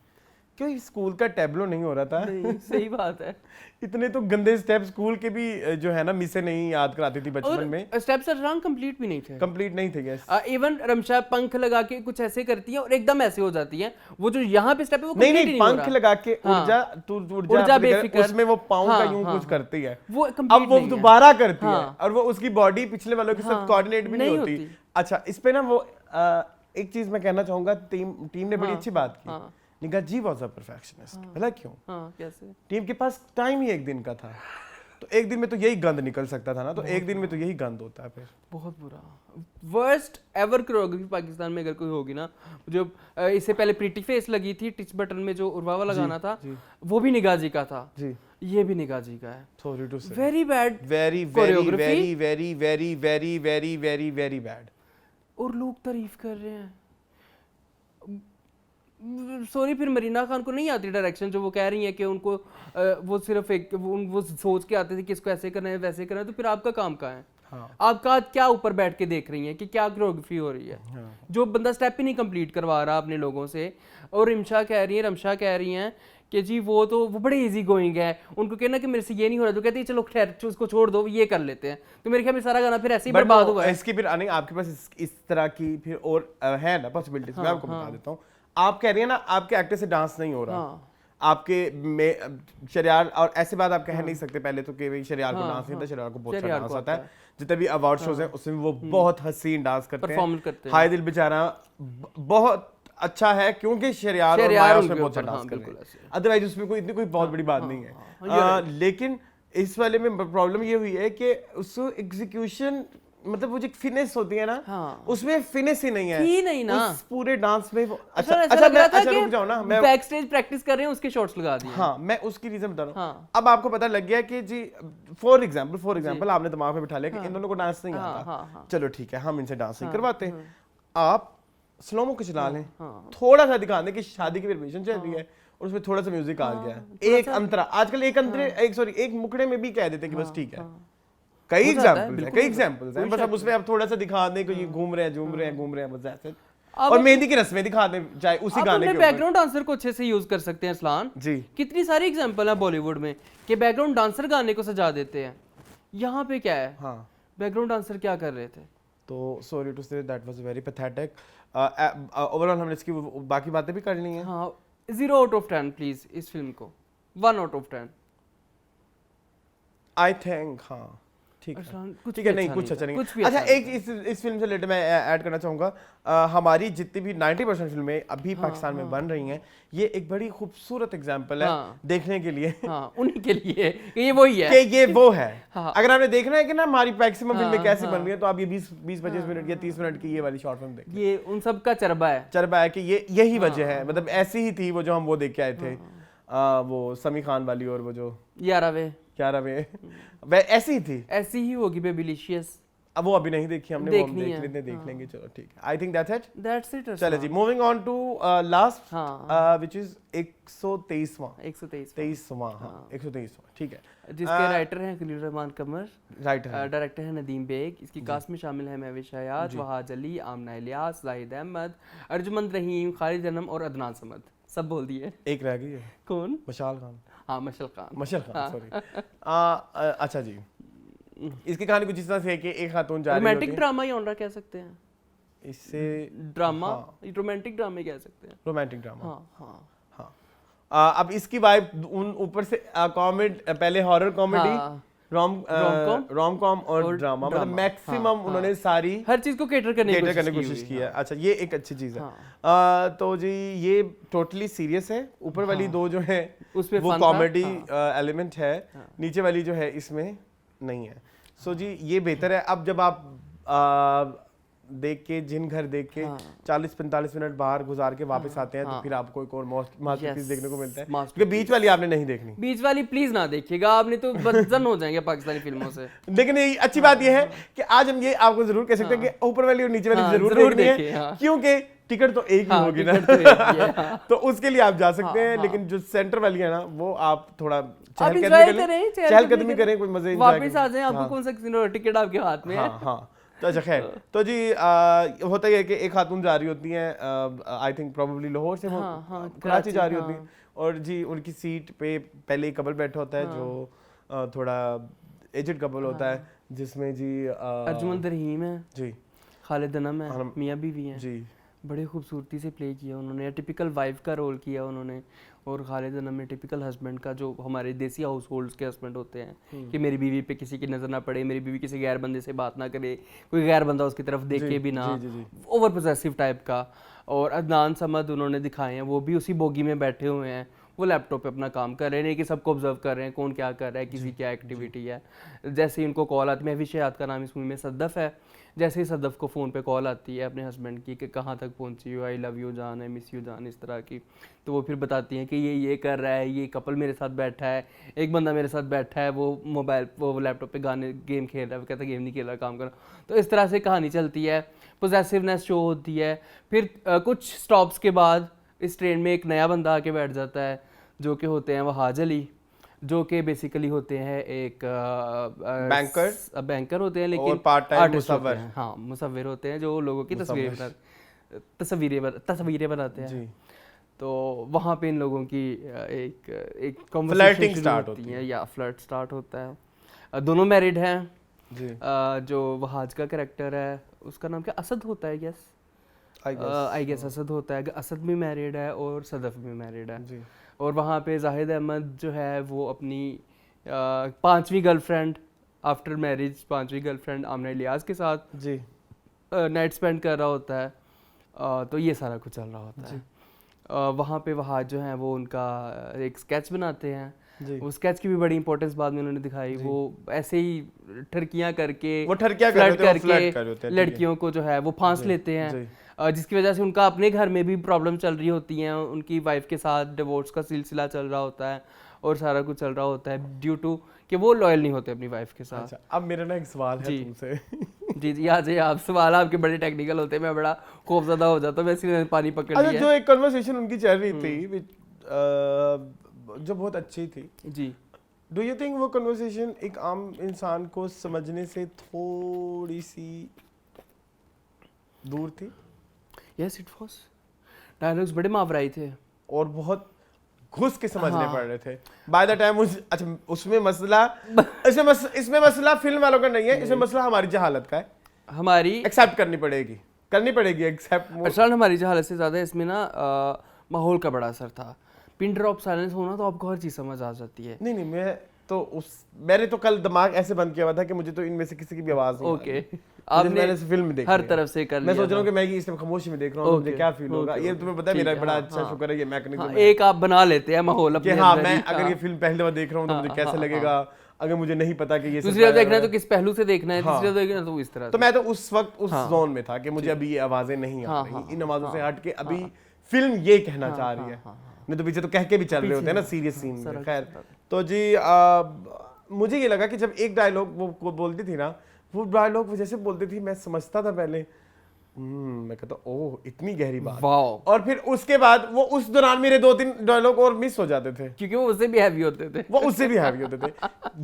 क्यों स्कूल का टेबलो नहीं हो रहा था? नहीं, सही बात है। इतने तो गंदे स्टेप स्कूल के भी जो है ना मिसे नहीं याद कराती थी बचपन में। स्टेप्स रंग कंप्लीट भी नहीं थे, कंप्लीट नहीं थे। यस, इवन रमशा पंख लगा के कुछ ऐसे करती है और एकदम ऐसे हो जाती है, वो जो यहाँ पे स्टेप है वो नहीं पंख लगा के उड़ जा बेफिक्र, उसमें वो पाँव का यूं कुछ करती है, वो अब वो दोबारा करती है, और वो उसकी बॉडी पिछले वालों के साथ कोऑर्डिनेट भी नहीं होती। अच्छा, इस पे ना वो एक चीज मैं कहना चाहूंगा, टीम ने बड़ी अच्छी बात की। निगाह जी वाज अ परफेक्शनिस्ट। भला क्यों? कैसे? टीम के पास टाइम ही एक दिन का था, तो एक दिन में तो यही गंद निकल सकता था ना, तो एक दिन में तो यही गंद होता है। फिर बहुत बुरा, वर्स्ट एवर कोरियोग्राफी पाकिस्तान में अगर कोई होगी ना, जो इससे पहले प्रीटी फेस लगी थी टिच बटन में, जो उर्वा वाला गाना था, वो भी निगाह जी का था जी, ये भी निगाह जी का है। सॉरी टू से, वेरी बैड, वेरी बैड। और लोग तारीफ कर रहे हैं, सॉरी, फिर मरीना खान को नहीं आती डायरेक्शन जो वो कह रही है कि उनको वो सिर्फ एक वो सोच के आते थे कि इसको ऐसे करना है वैसे करना है, तो फिर आपका काम कहाँ है? हाँ। आपका क्या ऊपर बैठ के देख रही हैं कि क्या कोरियोग्राफी हो रही है? जो बंदा स्टेप ही नहीं कंप्लीट करवा रहा अपने लोगों से। और रमशा कह रही हैं कि जी वो बड़े इजी गोइंग है, उनको कहना कि मेरे से ये नहीं हो रहा, तो कहती है चलो खैर उसको छोड़ दो, ये कर लेते हैं। तो मेरे ख्याल में सारा गाना फिर ऐसे ही बर्बाद हुआ है। इसकी फिर आने आपके पास इस तरह की फिर और है ना पॉसिबिलिटीज, मैं आपको बता देता हूँ। आप कह रही है ना आपके एक्टर से डांस नहीं हो रहा, आपके में शरियार, और ऐसे बात आप कह नहीं सकते पहले तो कि भाई शरियार को डांस नहीं आता, शरियार को बहुत अच्छा डांस आता है। जितने भी अवार्ड शोज हैं उसमें वो बहुत हसीन डांस करते हैं। हाय दिल बेचारा बहुत अच्छा है क्योंकि शरियार और माया उसमें बहुत अच्छा डांस कर रहे हैं, अदरवाइज उसमें कोई बहुत बड़ी बात नहीं है। लेकिन इस वाले में प्रॉब्लम ये हुई है कि उसको एग्जीक्यूशन, मतलब वो जो फिनिश होती है ना, उसमें फिनिश ही नहीं है, ही नहीं ना उस पूरे डांस में। अच्छा रुक जाओ ना, मैं बैक स्टेज प्रैक्टिस कर रहे हैं उसके शॉट्स लगा दिए। हाँ, मैं उसकी रीजन बता रहा हूँ। अब आपको पता लग गया कि जी फॉर एग्जांपल आपने दिमाग में बिठा लिया कि इन दोनों को डांस नहीं आता, चलो ठीक है हम इनसे डांस नहीं करवाते। आप स्लोमो को चला लें, थोड़ा सा दिखा दें कि शादी की प्रिपरेशन चल रही है और उसमें थोड़ा सा म्यूजिक आ गया, एक अंतरा, आजकल एक मुखड़े में भी कह देते हैं कि बस ठीक है। कई एग्जांपल्स हैं, बस अब उसमें आप थोड़ा सा दिखा दें कि ये घूम रहे हैं बस ऐसे, और मेहंदी की रस्में दिखा दें चाहे उसी गाने के ऊपर। बैकग्राउंड डांसर को अच्छे से यूज कर सकते हैं अरसलान जी। कितनी सारी एग्जांपल है बॉलीवुड में कि बैकग्राउंड डांसर गाने को सजा देते हैं। यहाँ पे क्या है, बैकग्राउंड डांसर क्या कर रहे थे? तो sorry to say that was very pathetic. Overall हमने इसकी बाकी बातें भी कर ली हैं। हाँ, 0 out of 10 प्लीज इस फिल्म को, 1 out of 10 आई थिंक। हाँ ठीक है, नहीं कुछ अच्छा नहीं। अच्छा एक इस फिल्म से रिलेटेड मैं ऐड करना चाहूँगा, हमारी जितनी भी 90% फिल्में अभी पाकिस्तान में बन रही हैं, ये एक बड़ी खूबसूरत एग्जांपल है देखने के लिए, उन्हीं के लिए कि ये वही है, कि ये वो है। अगर आपने देखना है कि ना हमारी मैक्सिमम फिल्में कैसी बन रही हैं, तो आप ये 20-25 मिनट या 30 मिनट की ये वाली शॉर्ट फिल्म देखिए। ये उन सब का चरबा है कि ये यही वजह है, मतलब ऐसी ही थी वो जो हम वो देख के आए थे, वो समी खान वाली और वो जो 11 वे वह ऐसी ही थी, ऐसी ही होगी बेबिलिशियस। अब वो अभी नहीं देखी हमने, वो हम देख लेंगे। चलो ठीक है, आई थिंक दैट्स इट। चलो जी, moving on to last which is 123वां ठीक है, जिसके राइटर हैं खलील रहमान कमर, राइटर डायरेक्टर है नदीम बेग। इसकी कास्ट में शामिल है महविश हयात, वहाज अली, आमना इलियास, जाहिद अहमद, अर्जुमंद रहीम, खालिद अनम और अदनान समद। सब बोल दिए, एक रह गई है। कौन? मशाल खान। हाँ, मशाल खान सॉरी। अच्छा जी, इसकी कहानी कुछ इस तरह से है कि एक खातून जा रही होती है, रोमांटिक ड्रामा ही ऑनरा कह सकते हैं इससे, ड्रामा रोमांटिक ड्रामे कह सकते हैं, रोमांटिक ड्रामा। अब इसकी वाइब उन ऊपर से पहले हॉरर कॉमेडी, रोम कॉम और ड्रामा, मतलब मैक्सिमम उन्होंने सारी हर चीज को कैटर करने की कोशिश की है। अच्छा, ये एक अच्छी चीज है। तो जी ये टोटली सीरियस है, ऊपर वाली दो जो है वो कॉमेडी एलिमेंट है, नीचे वाली जो है इसमें नहीं है। सो जी ये बेहतर है। अब जब आप देख के जिन घर देख के 40-45 मिनट बाहर गुजार के वापस आते हैं, तो फिर आपको एक और मास्टरपीस देखने को मिलता है, क्योंकि बीच वाली आपने नहीं देखनी। बीच वाली प्लीज ना देखिएगा, आपने तो बदजन हो जाएंगे पाकिस्तानी फिल्मों से। लेकिन ये अच्छी बात ये है कि आज हम ये आपको जरूर कह सकते हैं कि ऊपर वाली और नीचे वाली जरूर देखनी है, क्योंकि टिकट तो एक ही होगी ना, तो उसके लिए आप जा सकते हैं। लेकिन जो सेंटर वाली है ना, वो आप थोड़ा चहलकदमी करें, कोई मजे वापस आ जाए, आपको कौन सा टिकट आपके हाथ में है। तो अच्छा खैर, तो जी होता ही है कि एक खातून जा रही होती हैं, आई थिंक प्रोबेबली लाहौर से वो कराची जा रही होती हैं, और जी उनकी सीट पे पहले एक कपल बैठा होता है जो थोड़ा एजेड कपल होता है, जिसमें जी अर्जुमंद रहीम है जी, खालिद अनम है, मियां बीवी हैं जी, बड़े खूबसूरती से प्ले किया उन्होंने, टिपिकल वाइफ का रोल किया उन्होंने। और खालिद अनम ने टिपिकल हस्बैंड का, जो हमारे देसी हाउस होल्ड्स के हस्बैंड होते हैं कि मेरी बीवी पे किसी की नज़र ना पड़े, मेरी बीवी किसी गैर बंदे से बात ना करे, कोई गैर बंदा उसकी तरफ देखे भी ना, ओवर पोजेसिव टाइप का। और अदनान समद उन्होंने दिखाए हैं, वो भी उसी बोगी में बैठे हुए हैं, वो लैपटॉप पे अपना काम कर रहे हैं, कि सबको ऑब्जर्व कर रहे हैं कौन क्या कर रहा है, किसी क्या एक्टिविटी है। जैसे ही उनको कॉल आती है, महविश हयात का नाम इस मूवी में सद्दफ है, जैसे ही सद्दफ को फ़ोन पे कॉल आती है अपने हस्बैंड की कि कहाँ तक पहुँची हो, आई लव यू जान, आई मिस यू जान, इस तरह की, तो वो फिर बताती हैं कि ये कर रहा है, ये कपल मेरे साथ बैठा है, एक बंदा मेरे साथ बैठा है, वो लैपटॉप पे गेम खेल रहा है, वो कहता है गेम नहीं खेल रहा, काम कर रहा। तो इस तरह से कहानी चलती है, पोजेसिवनेस शो होती है। फिर कुछ स्टॉप्स के बाद इस ट्रेन में एक नया बंदा आके बैठ जाता है जो कि होते हैं वहाज अली, जो कि बेसिकली होते हैं एक बैंकर होते हैं लेकिन part-time artist होते मुसव्विर। हैं। हाँ, मुसव्विर होते हैं जो लोगों की मुसव्विर। तस्वीरें बनाते हैं। जी। तो वहाँ पे इन लोगों की एक Flirting conversation शुरू start होती होती है या फ्लर्ट स्टार्ट होता है। दोनों मैरिड हैं। जी जो वहाज का कैरेक्टर है उसका नाम क्या असद होता है, यस आई गेस असद होता है। असद भी मैरिड है और सदफ भी मैरिड है। जी और वहाँ पे जाहिद अहमद जो है वो अपनी 5वीं गर्लफ्रेंड आफ्टर मैरिज 5वीं गर्लफ्रेंड आमना इलियास के साथ जी नाइट स्पेंड कर रहा होता है। तो ये सारा कुछ चल रहा होता है। वहाँ पे वहाज जो है वो उनका एक स्केच बनाते हैं। जी वो स्केच की भी बड़ी इंपॉर्टेंस बाद में उन्होंने दिखाई। वो ऐसे ही ठरकियाँ करके वो ठरकियाँ कर फ्लर्ट रहे होते हैं, वो flirt कर रहे होते करके हैं, ठीक है। लड़कियों को जो है वो फांस जी, लेते हैं। जी। जिसकी वजह से उनका अपने घर में भी प्रॉब्लम चल रही होती हैं, उनकी वाइफ के साथ डिवोर्स का सिलसिला चल रहा होता है और सारा कुछ चल रहा होता है ड्यू टू कि वो लॉयल नहीं होते अपनी वाइफ के साथ। अच्छा, अब मेरा ना एक सवाल है जी। तुमसे। जी जी, आ जाइए आप। सवाल आपके बड़े टेक्निकल होते हैं, मैं बड़ा खौफजदा हो जाता हूँ, वैसे मैंने पानी पकड़ अच्छा, लिया जो एक कन्वर्सेशन उनकी चल रही थी जो बहुत अच्छी थी, जी। डू यू थिंक वो कन्वर्सेशन एक आम इंसान को समझने से थोड़ी सी दूर थी यस इट वाज। डायलॉग्स बड़े मावराई थे और बहुत घुस के समझने हाँ। पड़ रहे थे बाय द टाइम अच्छा उसमें मसला इसमें मसला फिल्म वालों का नहीं है, इसमें मसला हमारी जहालत का है। हमारी। एक्सेप्ट करनी पड़ेगी एक्सेप्ट। असल हमारी जहालत से ज़्यादा इसमें ना माहौल का बड़ा असर था। पिन ड्रॉप साइलेंस होना तो आपको हर चीज़ समझ आ जाती है। नहीं मैंने तो कल दिमाग ऐसे बंद किया हुआ था कि मुझे तो इनमें से किसी की भी आवाज नहीं आ ओके रही। आपने मैंने इस फिल्म में देखी हर है। तरफ से कर मैं लिया सोच रहा हूँ था। कि मैं इस टाइम खामोशी में देख रहा हूँ, मुझे ओके, क्या फील होगा। ओके, ये तुम्हें पता है ठीक मेरा है, बड़ा हाँ, अच्छा हाँ। शुक्र है ये मैकेनिज्म हाँ, है एक आप बना लेते हैं माहौल कि अपने हाँ अंदर मैं ही, अगर हाँ। ये फिल्म पहली बार देख रहा हूँ तो हाँ, मुझे कैसे हाँ, लगेगा, अगर मुझे नहीं पता कि ये दूसरी बार देखना है तो सब किस पहलू से देखना है, हाँ। तीसरी बार देखना है तो इस तरह तो से। मैं तो उस वक्त उस हाँ। जोन में था कि मुझे अभी ये आवाजें नहीं आ हाँ, रही, हाँ, इन आवाजों से हाँ, हट के अभी फिल्म ये कहना चाह रही है। हाँ, हाँ, नहीं तो पीछे तो कह के भी चल रहे होते हैं ना पीछे, सीरियस सीन में। सारा खैर कुछ होता तो जी मुझे ये लगा कि जब एक डायलॉग वो बोलती थी ना, वो डायलॉग वो जैसे बोलती थी मैं समझता था पहले, मैं कहता ओह इतनी गहरी बात। वाओ। और फिर उसके बाद वो उस दौरान मेरे 2-3 डायलॉग और मिस हो जाते थे, क्योंकि वो उससे भी हैवी होते थे। वो उससे भी हैवी होते थे।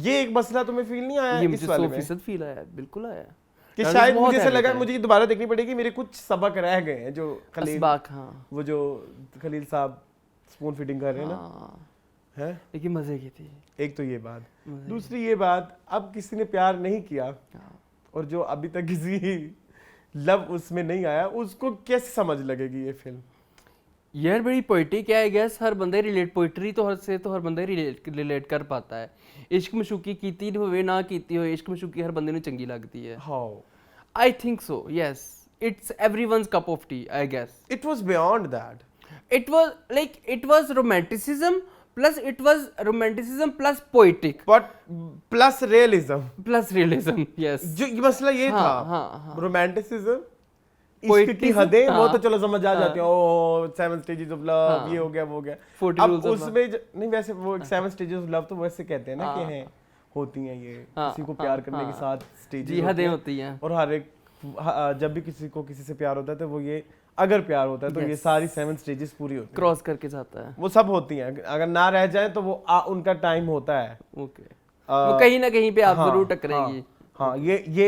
ये एक मसला तुम्हें फील नहीं आया ये इस मुझे वाले में 100% फील आया, बिल्कुल आया कि डायलॉग शायद बहुत मुझे ऐसा heavy लगा थे। मुझे ये दोबारा देखनी पड़ेगी, मेरे कुछ सबक रह गए हैं जो खलील असबाक, हाँ वो जो खलील साहब स्पून फीडिंग कर रहे हैं ना, हाँ, है लेकिन मजे की थी। एक तो ये बात, मजे दूसरी ये बात अब किसी ने प्यार नहीं किया हाँ। और जो अभी तक किसी लव उसमें नहीं आया उसको कैसे समझ लगेगी ये फिल्म। यार बड़ी पोइटिक है आई गेस, हर बंदे रिलेट पोइट्री तो हर बंदे रिलेट कर पाता है। इश्क मशूकी कीती होवे ना कीती हो, इश्क मशूकी हर बंदे ਨੂੰ ਚੰਗੀ ਲੱਗਦੀ है। How I think so, yes. It's everyone's cup of tea, I guess. It was beyond that, It was romanticism plus poetic but plus realism. plus realism, yes. जो ये मसला ये हाँ, था हाँ, हाँ। रोमांटिसिज्म इश्क की Poetism, हदें वो हाँ। तो चलो समझ आ जाती हैं, ओ 7 स्टेजेस ऑफ लव हाँ। ये हो गया वो हो गया। 40 अब rules of उसमें नहीं वैसे वो 7 स्टेजेस ऑफ लव तो वैसे कहते हैं ना कि हाँ। हैं होती हैं ये हाँ, किसी को हाँ, प्यार करने हाँ। के साथ स्टेजेस जी हदें होती हैं। और हर एक जब भी किसी को किसी से प्यार होता है तो वो ये अगर प्यार होता है तो ये Yes. सारी 7 स्टेजेस पूरी होती हैं, क्रॉस करके जाता है। वो सब होती हैं। अगर ना रह जाए तो वो उनका टाइम होता है। ओके। वो कहीं ना कहीं पे आप हाँ, जरूर टकरेंगी। हाँ ये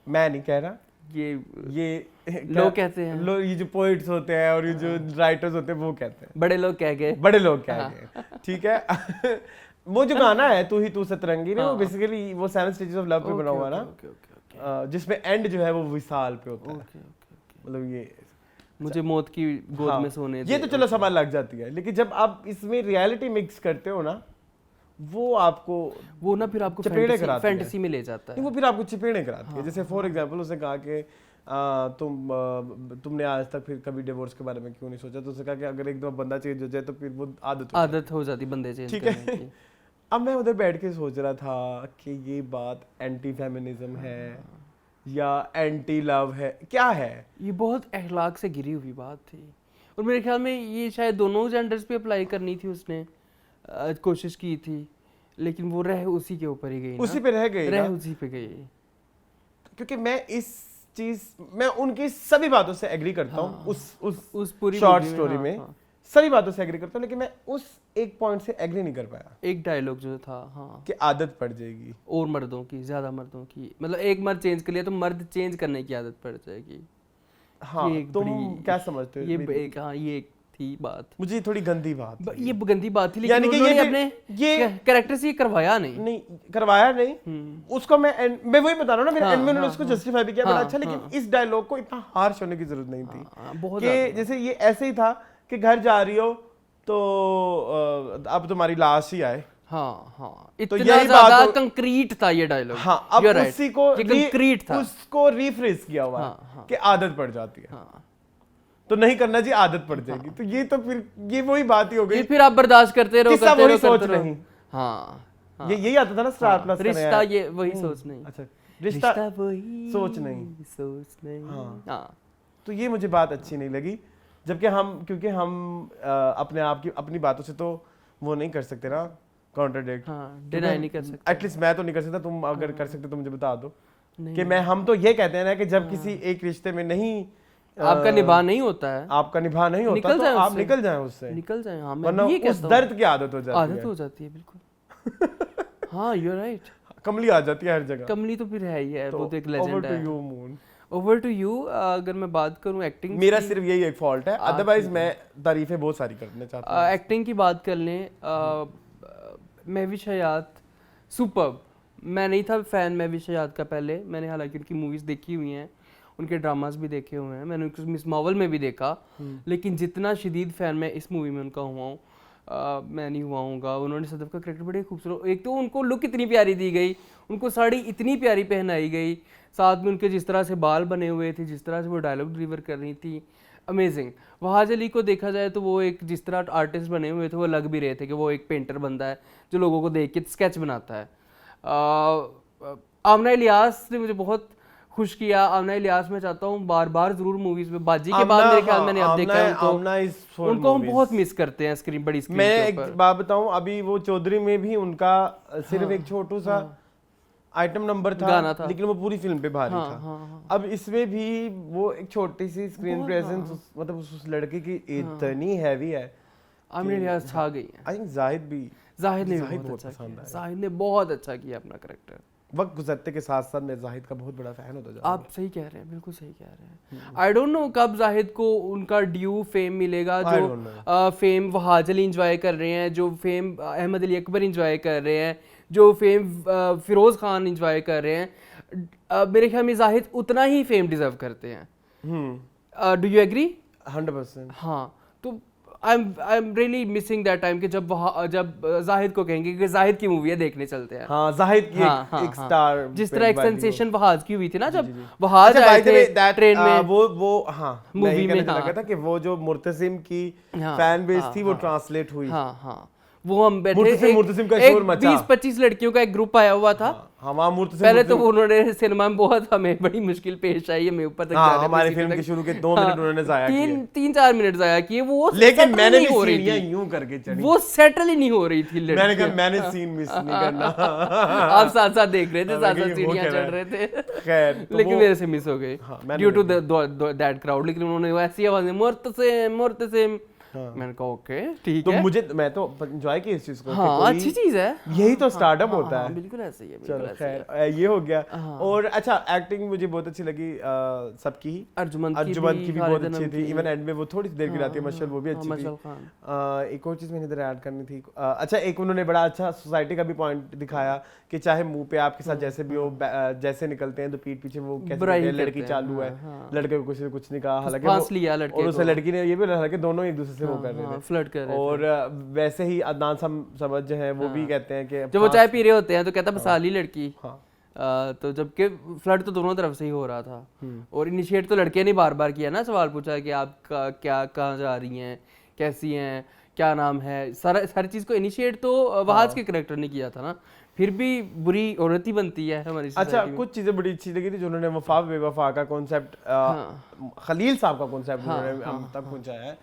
मैं नहीं कह रहा, ये क्या- लोग कहते हैं। लोग ये जो पोइट्स होते हैं और ये जो राइटर्स होते हैं वो कहते हैं, बड़े लोग कह गए। बड़े लोग कह गए, ठीक है। वो जो गाना है तू ही तू सतरंगी ना, वो बेसिकली वो 7 स्टेजेस ऑफ लव पे बना हुआ है ना, जिसमें एंड जो है वो विशाल पे होता है। मतलब ये मुझे मौत की गोद हाँ, में सोने ये दे। तो चलो समझ लग जाती है, लेकिन जब आप इसमें रियलिटी मिक्स करते हो ना वो आपको वो ना फिर आपको चपेड़े कराती है। फैंटेसी में ले जाता है। नहीं, वो फिर आपको चिपेड़े कराती है। जैसे फॉर एग्जांपल उसने कहा कि तुमने आज तक फिर कभी डिवोर्स के बारे में क्यों नहीं सोचा, तो उसने कहा कि अगर एक दो बंदा चेंज हो जाए तो फिर वो आदत हो जाती बंदे चेंज ठीक करने है। की। अब मैं उधर बैठ के सोच रहा था कि ये बात एंटी फेमिनिज्म है या एंटी लव है, क्या है? ये बहुत अखलाक से गिरी हुई बात थी और मेरे ख्याल में ये शायद दोनों जेंडर्स पे अप्लाई करनी थी, उसने कोशिश की थी, लेकिन वो रह उसी के ऊपर ही गई ना। उसी पे रह गई रह ना। उसी पे गई। क्योंकि मैं उनकी सभी बातों से एग्री करता हूँ हाँ। उस उस पूरी शॉर्ट movie में, स्टोरी हाँ, में हाँ। सभी बातों से एग्री करता हूँ, लेकिन मैं उस एक पॉइंट से एग्री नहीं कर पाया एक डायलॉग जो था, हाँ, कि आदत पड़ जाएगी। और मर्दों की, ज्यादा मर्दों की, मतलब एक मर्द चेंज कर लिया तो मर्द चेंज करने की आदत पड़ जाएगी। हाँ, ये एक तुम बड़ी- क्या समझते हो? ये मेरी- एक, हाँ, ये एक थी बात। मुझे थोड़ी गंदी बात ये गंदी बात थी, लेकिन यानी कि उन्होंने ये अपने ये कैरेक्टर से ये करवाया नहीं। नहीं करवाया नहीं, उसको मैं वही बता रहा हूँ ना, मेरे हाँ, एंड में उन्होंने हाँ, उसको हाँ, जस्टिफाई भी किया बड़ा हाँ, अच्छा, लेकिन हाँ। इस डायलॉग को इतना हार्श होने की जरूरत नहीं थी। बहुत कि ज्यादा। जैसे ये ऐसे ही था कि घर जा रही हो तो अब तुम्हारी लाश ही आए। हाँ, हाँ, तो इतना यही ज्यादा बात हो- कंक्रीट था ये डायलॉग। हाँ, अब You're right. उसी को ये कंक्रीट था। उसको रिफ्रेश किया हुआ है हाँ, हाँ। कि आदत पड़ जाती है, हाँ। तो नहीं करना जी, आदत पड़ जाएगी। तो ये तो फिर ये वही बात ही हो गई। ये फिर आप बर्दाश्त करते रहो, किस्सा करते वही रहो, सोच करते रहो। नहीं। हाँ, हाँ, ये यही आता था ना स्टार प्लस का नया। रिश्ता, ये वही सोच नहीं। अच्छा, रिश्ता वही सोच नहीं। सोच नहीं। हाँ। हाँ, तो ये मुझे बात अच्छी नहीं लगी, जबकि क्योंकि हम अपने आप की अपनी बातों से तो वो नहीं कर सकते ना, कॉन्ट्रडिक्ट। हाँ, डिनाई नहीं कर सकते। एटलीस्ट मैं तो नहीं कर सकता, तुम अगर कर सकते तो मुझे बता दो नहीं, कि हम तो ये कहते हैं ना कि जब किसी एक रिश्ते में नहीं आपका निभा नहीं होता है, आपका निभा नहीं होता निकल तो जाए आप उससे। निकल जाएं उससे, निकल जाए। हाँ, मैं वरना भी ये उस कहता हूँ। दर्द की आदत हो जाती आदत है। हो जाती है, बिल्कुल। हाँ, यू राइट। कमली आ जाती है हर जगह। कमली तो फिर है ही है, वो तो एक लेजेंड ओवर टू है। यू मून। Over to you. अगर मैं बात करूं एक्टिंग, मेरा सिर्फ यही एक फॉल्ट है, अदरवाइज मैं तारीफें बहुत सारी करना चाहता हूँ। एक्टिंग की बात कर लें, महविश हयात सुपर्ब। मैं नहीं था फैन महविश हयात का पहले, मैंने हालांकि उनकी मूवीज देखी हुई हैं, उनके ड्रामास भी देखे हुए हैं, मैंने उनको मिस मार्वल में भी देखा, लेकिन जितना शदीद फैन मैं इस मूवी में उनका हुआ हूँ मैं नहीं हुआ हूँगा। उन्होंने सदफ का करेक्टर बड़े खूबसूरत, एक तो उनको लुक इतनी प्यारी दी गई, उनको साड़ी इतनी प्यारी पहनाई गई, साथ में उनके जिस तरह से बाल बने हुए थे, जिस तरह से वो डायलॉग डिलीवर कर रही थी, अमेजिंग। वहाज अली को देखा जाए तो वो एक जिस तरह आर्टिस्ट बने हुए थे, वो लग भी रहे थे कि वो एक पेंटर बंदा है जो लोगों को देख के स्केच बनाता है। आमना इलियास ने मुझे बहुत खुश किया। आमना इलियास मैं चाहता हूँ बार बार जरूर मूवीज में, बाजी के बाद मेरे ख्याल मैंने अब देखा है उनको हम बहुत मिस करते हैं स्क्रीन, बड़ी स्क्रीन मैं के एक ऊपर। बात बताऊं, अभी वो चौधरी में भी उनका सिर्फ एक छोटू सा आइटम नंबर था, गाना था। लेकिन वो पूरी फिल्म पे भारी हाँ, था। हाँ, हाँ। अब इसमें भी वो एक छोटी सी स्क्रीन प्रेजेंस, मतलब उस लड़के की इतनी हैवी है। आमना इलियास छा गई है। आई थिंक जाहिद भी, जाहिद ने भी जाहिद बहुत बहुत अच्छा पसंद किया, आया। जाहिद ने बहुत अच्छा किया अपना करेक्टर। वक्त गुजरते के साथ साथ मैं जाहिद का बहुत बड़ा फैन होता जा रहा हूं। आप सही कह रहे हैं, बिल्कुल सही कह रहे हैं। आई डोंट नो कब जाहिद को उनका ड्यू फेम मिलेगा, I don't जो फेम वहाज अली इंजॉय कर रहे हैं, जो फेम अहमद अली अकबर इंजॉय कर रहे हैं, जो फेम फिरोज खान इंजॉय कर रहे हैं। मेरे ख्याल में जाहिद उतना ही फेम डिजर्व करते हैं। Do you agree? 100%। हाँ, तो I am really missing that time कि जब जाहिद को कहेंगे कि जाहिद की मूवी है, देखने चलते हैं। हाँ, जाहिद की हाँ, हाँ, एक हाँ। स्टार जिस तरह एक value हो। सेंसेशन वहाज की हुई थी ना, जब वहाज अच्छा, आए by the way, थे that, ट्रेन में, वो हाँ मूवी मैं ये कहने में, चला हाँ। गया था कि वो जो मुर्तसिम की हाँ, फैन बेस हाँ, थी वो हाँ। ट्रांसलेट हुई। हाँ, हाँ, वो हम बैठे, मुर्तसिम का शोर मचा। 20-25 लड़कियों का एक ग्रुप आया हुआ था। हाँ, वहाँ मुर्तसिम पहले तो उन्होंने सिनेमा में बहुत हमें बड़ी मुश्किल पेश आई, हमें ऊपर तक हाँ, जाने में, हमारे सीढ़ी फिल्म तक। के शुरू के 2 मिनट उन्होंने जाया किए। 3-4 मिनट जाया किए, वो लेकिन settle मैंने नहीं भी हो रही सीढ़ियाँ थी, यूं करके चढ़ी। वो सेटल ही नहीं हो रही थी लड़कियां। मैंने कहा मैंने सीन मिस नहीं करना। आप साथ साथ देख रहे थे, हाँ, साथ मैं साथ कि वो सीढ़ियां कह चढ़ रहा रहे थे, खैर तो लेकिन वो- मेरे से मिस हो गई हाँ, मैंने ड्यू टू दैट क्राउड। लेकिन उन्होंने ऐसी आवाज में मुर्तसिम, मैंने कहा ओके ठीक तो है, मैं तो एंजॉय की इस चीज को कि हाँ कोई- अच्छी चीज है, यही तो स्टार्टअप हाँ, होता हाँ, है। बिल्कुल ऐसे ही है, बिल्कुल चलो ऐसे ही है। खैर ये हो गया। हाँ। और अच्छा, एक्टिंग मुझे बहुत अच्छी लगी सबकी ही। अर्जुमंद अर्जुमंद की भी बहुत खालिद अच्छी अनम थी, की। इवन एंड में वो थोड़ी सी देर की हाँ, रहती है, मशहूर वो भी हाँ, अच्छी थी। मशहूर खान। एक और चीज मैंने इधर ऐड करनी थी। अच्छा, एक उन्होंने बड़ा अच्छा सोसाइटी का भी पॉइंट दिखाया कि चाहे मुंह पे आपके साथ जैसे भी हो, जैसे निकलते हैं तो पीठ पीछे वो कैसे बुराई कहते हैं, लड़की करते हैं, चालू है, हाँ। लड़के को कुछ ने कुछ नहीं कहा, हालांकि फांस लिया लड़के और उसे को। लड़की ने ये भी, हालांकि दोनों एक दूसरे से वो कर रहे थे, फ्लर्ट कर रहे थे। और वैसे ही अदनान समझ जो है वो भी कहते हैं कि जब वो चाय पी रहे होते हैं तो कहता बसाली लड़की, हाँ। तो जबकि फ्लर्ट तो दोनों तरफ से ही हो रहा था, और इनिशिएट तो लड़के ने बार बार किया ना, सवाल पूछा कि आप क्या कहाँ जा रही हैं, कैसी हैं, क्या नाम है, हर चीज को इनिशिएट तो वहाज के करेक्टर ने किया था ना, फिर भी बुरी औरत ही बनती है हमारी अच्छा, society में। कुछ चीजें बड़ी अच्छी लगी थी जो उन्होंने वफा बेवफा का कॉन्सेप्ट, खलील साहब का कॉन्सेप्ट उन्होंने हम तक पहुंचाया है।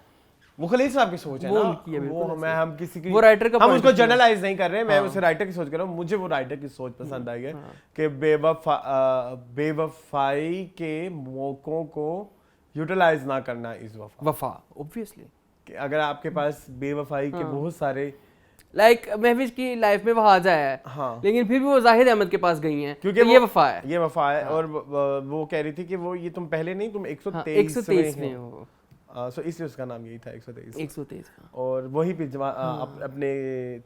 वो खलील साहब की सोच है वो ना, उनकी है, वो बिल्कुल मैं हम किसी की वो राइटर का हम point उसको of view है। जनरलाइज नहीं कर रहे हैं, मैं उसे राइटर की सोच कर रहा हूँ। मुझे वो राइटर की सोच पसंद आई है कि बेवफाई के मौकों को यूटिलाइज ना करना इस वफा, वफा ऑब्वियसली, कि अगर आपके पास बेवफाई के बहुत सारे लाइक महविश की लाइफ में वहाजा है, हाँ, लेकिन फिर भी वो जाहिद अहमद के पास गई हैं क्योंकि तो ये वफा है। ये वफा है। और वो कह रही थी कि वो ये तुम पहले नहीं, तुम 123 में हो, सो इसलिए उसका नाम यही था 123। 123 और वही पे अपने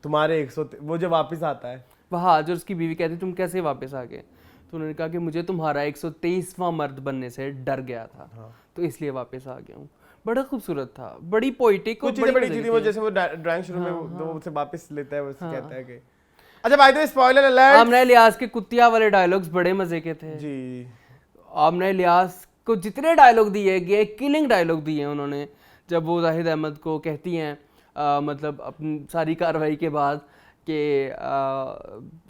तुम्हारे 100 वो जब वापस आता है वहाँ जो उसकी बीवी कहती तुम कैसे वापस आ गए, तो उन्होंने कहा कि मुझे तुम्हारा 123वां मर्द बनने से डर गया था, तो इसलिए वापस आ गया हूँ। बड़ा खूबसूरत था, बड़ी पोइटिक और कुछ चीजें बड़ी थी वो, जैसे वो ड्राइंग शुरू में वो उसे वापस लेता है, वो उससे कहता है कि अच्छा भाई तो स्पॉइलर अलर्ट। आमना इलियास के कुत्तिया वाले डायलॉग्स बड़े मजे के थे जी। आमना इलियास को जितने डायलॉग दिए गए, किलिंग डायलॉग दिए हैं उन्होंने, जब वो जाहिद अहमद को कहती हैं मतलब अपनी सारी कार्रवाई के बाद कि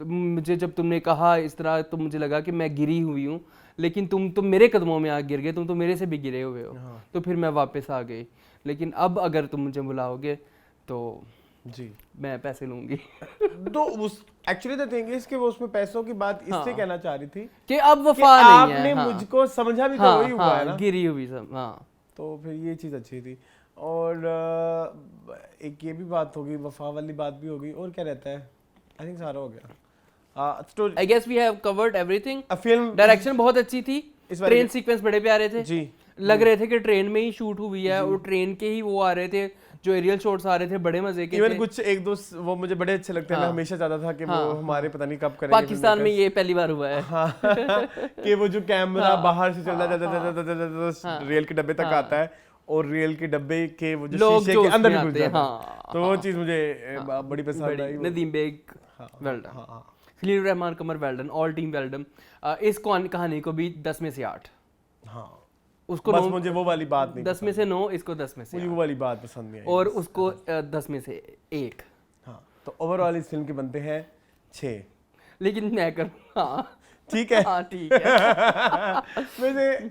मुझे जब तुमने कहा इस तरह तो मुझे लगा कि मैं गिरी हुई हूँ, लेकिन तुम मेरे कदमों में आ गिर गए, तुम तो मेरे से भी गिरे हुए हो, तो फिर मैं वापस आ गई, लेकिन अब अगर तुम मुझे बुलाओगे तो जी मैं पैसे लूंगी। तो उस एक्चुअली द थिंग इज कि वो उसमें पैसों की बात इससे कहना चाह रही थी कि अब वफा नहीं है, आपने मुझको समझा भी तो वही हुआ है ना, गिरी हुई सब। हाँ, तो फिर ये चीज़ अच्छी थी। और एक ये भी बात होगी, वफा वाली बात भी होगी, और क्या रहता है, आई थिंक सारा हो गया। I guess we have covered everything. Film direction बहुत अच्छी थी, ट्रेन सीक्वेंस बड़े प्यारे थे जी, लग रहे थे कि ट्रेन में ही शूट हुई है, और ट्रेन के ही वो आ रहे थे जो एरियल शॉट्स आ रहे थे, बड़े मजे के इवन थे। कुछ एक दो वो मुझे बड़े अच्छे लगते हैं। मैं हमेशा चाहता था कि वो हमारे पता नहीं कब करेंगे पाकिस्तान में ये पहली बार हुआ है। हाँ कि वो जो कैमरा बाहर से चलता जाता रेल के डब्बे तक आता है, और रेल के डब्बे के वो जो शीशे के अंदर घुस जाता है, तो वो चीज मुझे बड़ी पसंद आई। Nadeem Baig well done, Khalil Rahman Qamar well done, all team well done. इस कहानी को भी 10 में से 8। हाँ, उसको बस मुझे वो वाली बात नहीं, 10 में से 9, इसको 10 में से मुझे वो वाली बात पसंद नहीं आई, और उसको 10 में से 1। हाँ, तो ओवरऑल इस फिल्म के बनते हैं 6, लेकिन मैं हाँ ठीक है। हाँ ठीक है। वैसे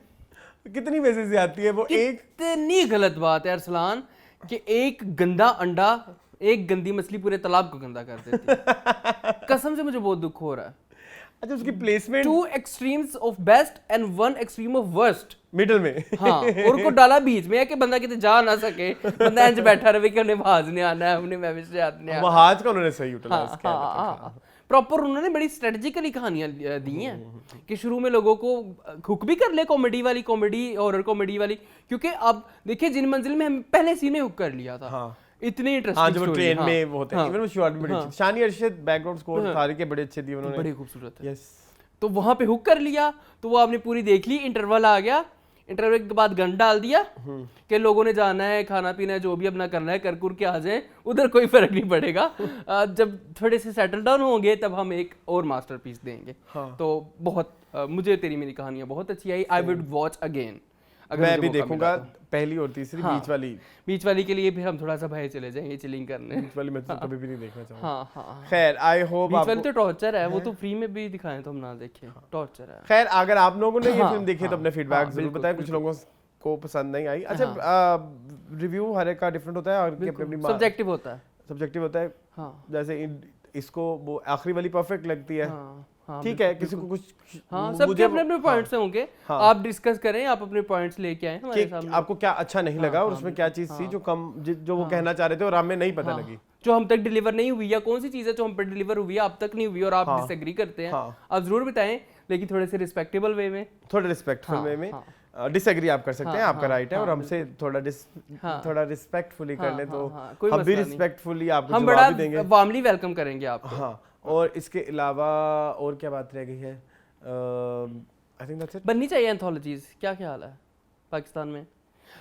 कितनी वजह से आती है वो, एक इतनी गलत बात है अरसलान कि एक गंदा अंडा, एक गंदी मछली पूरे तालाब को गंदा कर देती है। कसम से मुझे बहुत दुख हो रहा है। अच्छा, उसकी placement 2 extremes of best and 1 extreme of worst middle में। हाँ, और उनको डाला बीच में है कि बंदा किਤੇ जा ना सके, बंदा इंज बैठा रहे कि उन्हें आवाज नहीं आना है, उन्हें महविश से याद नहीं आना। वहाज का उन्होंने सही यूटिलाइज किया। हाँ, प्रॉपर उन्होंने बड़ी स्ट्रेटजिकली कहानियां दी हैं कि शुरू में लोगों को हुक भी कर ले, कॉमेडी हॉरर कॉमेडी वाली, क्योंकि अब देखिए जिन मंजिल में हम पहले सीने हुक कर लिया था। हाँ, इतनी इंटरेस्टिंग जो ट्रेन में वो होते हैं, इवन वो शॉट भी बड़ी अच्छी, शानी अरशद बैकग्राउंड स्कोर सारे के बड़े अच्छे दिए उन्होंने, बड़े खूबसूरत है। यस, तो वहां पे हुक कर लिया, तो वो आपने पूरी देख ली, इंटरवल आ गया, इंटरवल के बाद गन डाल दिया कि लोगों ने जाना है, खाना पीना है, जो भी अपना करना है कर के आ जाए, उधर कोई फर्क नहीं पड़ेगा। जब थोड़े से सेटल डाउन होंगे तब हम एक और मास्टरपीस देंगे। तो बहुत मुझे तेरी मेरी कहानियां बहुत अच्छी आई। आई वुड वॉच अगेन, मैं भी देखूंगा पहली और तीसरी। बीच वाली के लिए फिर हम थोड़ा सा भाई चले जाएंगे चिलिंग करने। बीच वाली मैं तो कभी भी नहीं देखना चाहूंगा। हाँ, खैर आई होप बीच वाली तो टॉर्चर है, वो तो फ्री में भी दिखाएं तो हम ना देखें, टॉर्चर है। खैर अगर आप लोगों ने ये फिल्म देखी तो अपने फीडबैक जरूर बताएं, कुछ लोगों को पसंद नहीं आई। अच्छा, रिव्यू हर एक का डिफरेंट होता है और अपनी सब्जेक्टिव होता है, सब्जेक्टिव होता है। हाँ, जैसे इसको वो आखिरी वाली परफेक्ट लगती है, ठीक है, किसी को कुछ, हाँ, सबके अपने अपने पॉइंट्स होंगे। आप डिस्कस करें, आप अपने पॉइंट्स लेके आए हमारे सामने, आपको क्या अच्छा नहीं लगा और उसमें क्या चीज थी जो कम, जो वो कहना चाह रहे थे और हमें नहीं पता लगी, जो हम तक डिलीवर नहीं हुई, या कौन सी चीज है जो हम पर डिलीवर हुई है आप तक नहीं हुई और आप डिसएग्री करते हैं, आप जरूर बताएं, लेकिन थोड़े से रिस्पेक्टेबल वे में, थोड़े रिस्पेक्टफुल वे में। डिसएग्री आप कर सकते हैं, आपका राइट है, और हमसे थोड़ा रिस्पेक्टफुली कर लें तो हम भी रिस्पेक्टफुली आपको जवाब भी देंगे, वार्मली वेलकम करेंगे आपको। हाँ, और इसके अलावा और क्या बात रह गई है? I think that's it. बननी चाहिए एंथोलॉजीज, क्या ख्याल है पाकिस्तान में?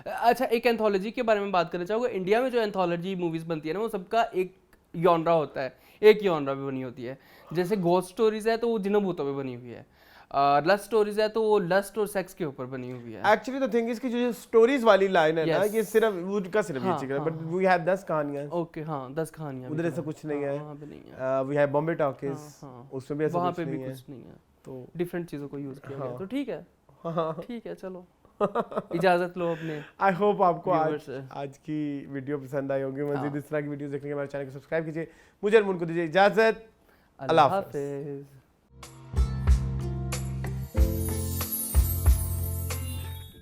अच्छा, एक एंथोलॉजी के बारे में बात करना चाहूँगा। इंडिया में जो एंथोलॉजी मूवीज बनती है ना, वो सबका एक जॉनरा होता है, एक ही जॉनरा पे बनी होती है। जैसे घोस्ट स्टोरीज है तो वो जिनों भूतों पे बनी हुई है, लस्ट स्टोरीज है तो वो लस्ट और सेक्स के ऊपर बनी हुई है। एक्चुअली द थिंग इज कि जो स्टोरीज वाली लाइन है ना, ये सिर्फ उनका सिर्फ ये चीज है, बट वी हैव 10 कहानियां। ओके, हाँ, 10 कहानियां, उधर ऐसा कुछ नहीं है। वहां पे नहीं है। वी हैव बॉम्बे टॉकीज, उसमें भी ऐसा वहां कुछ पे भी नहीं है, कुछ नहीं है, तो डिफरेंट चीजों को यूज किया गया, तो ठीक है। हाँ, ठीक है, चलो इजाजत लो अपने। आई होप आपको आज की वीडियो पसंद आई होगी। मज़ीद इस तरह की वीडियोस देखने के लिए हमारे चैनल को सब्सक्राइब कीजिए। मुझे और मुनको दीजिए इजाजत। अल्लाह हाफिज़।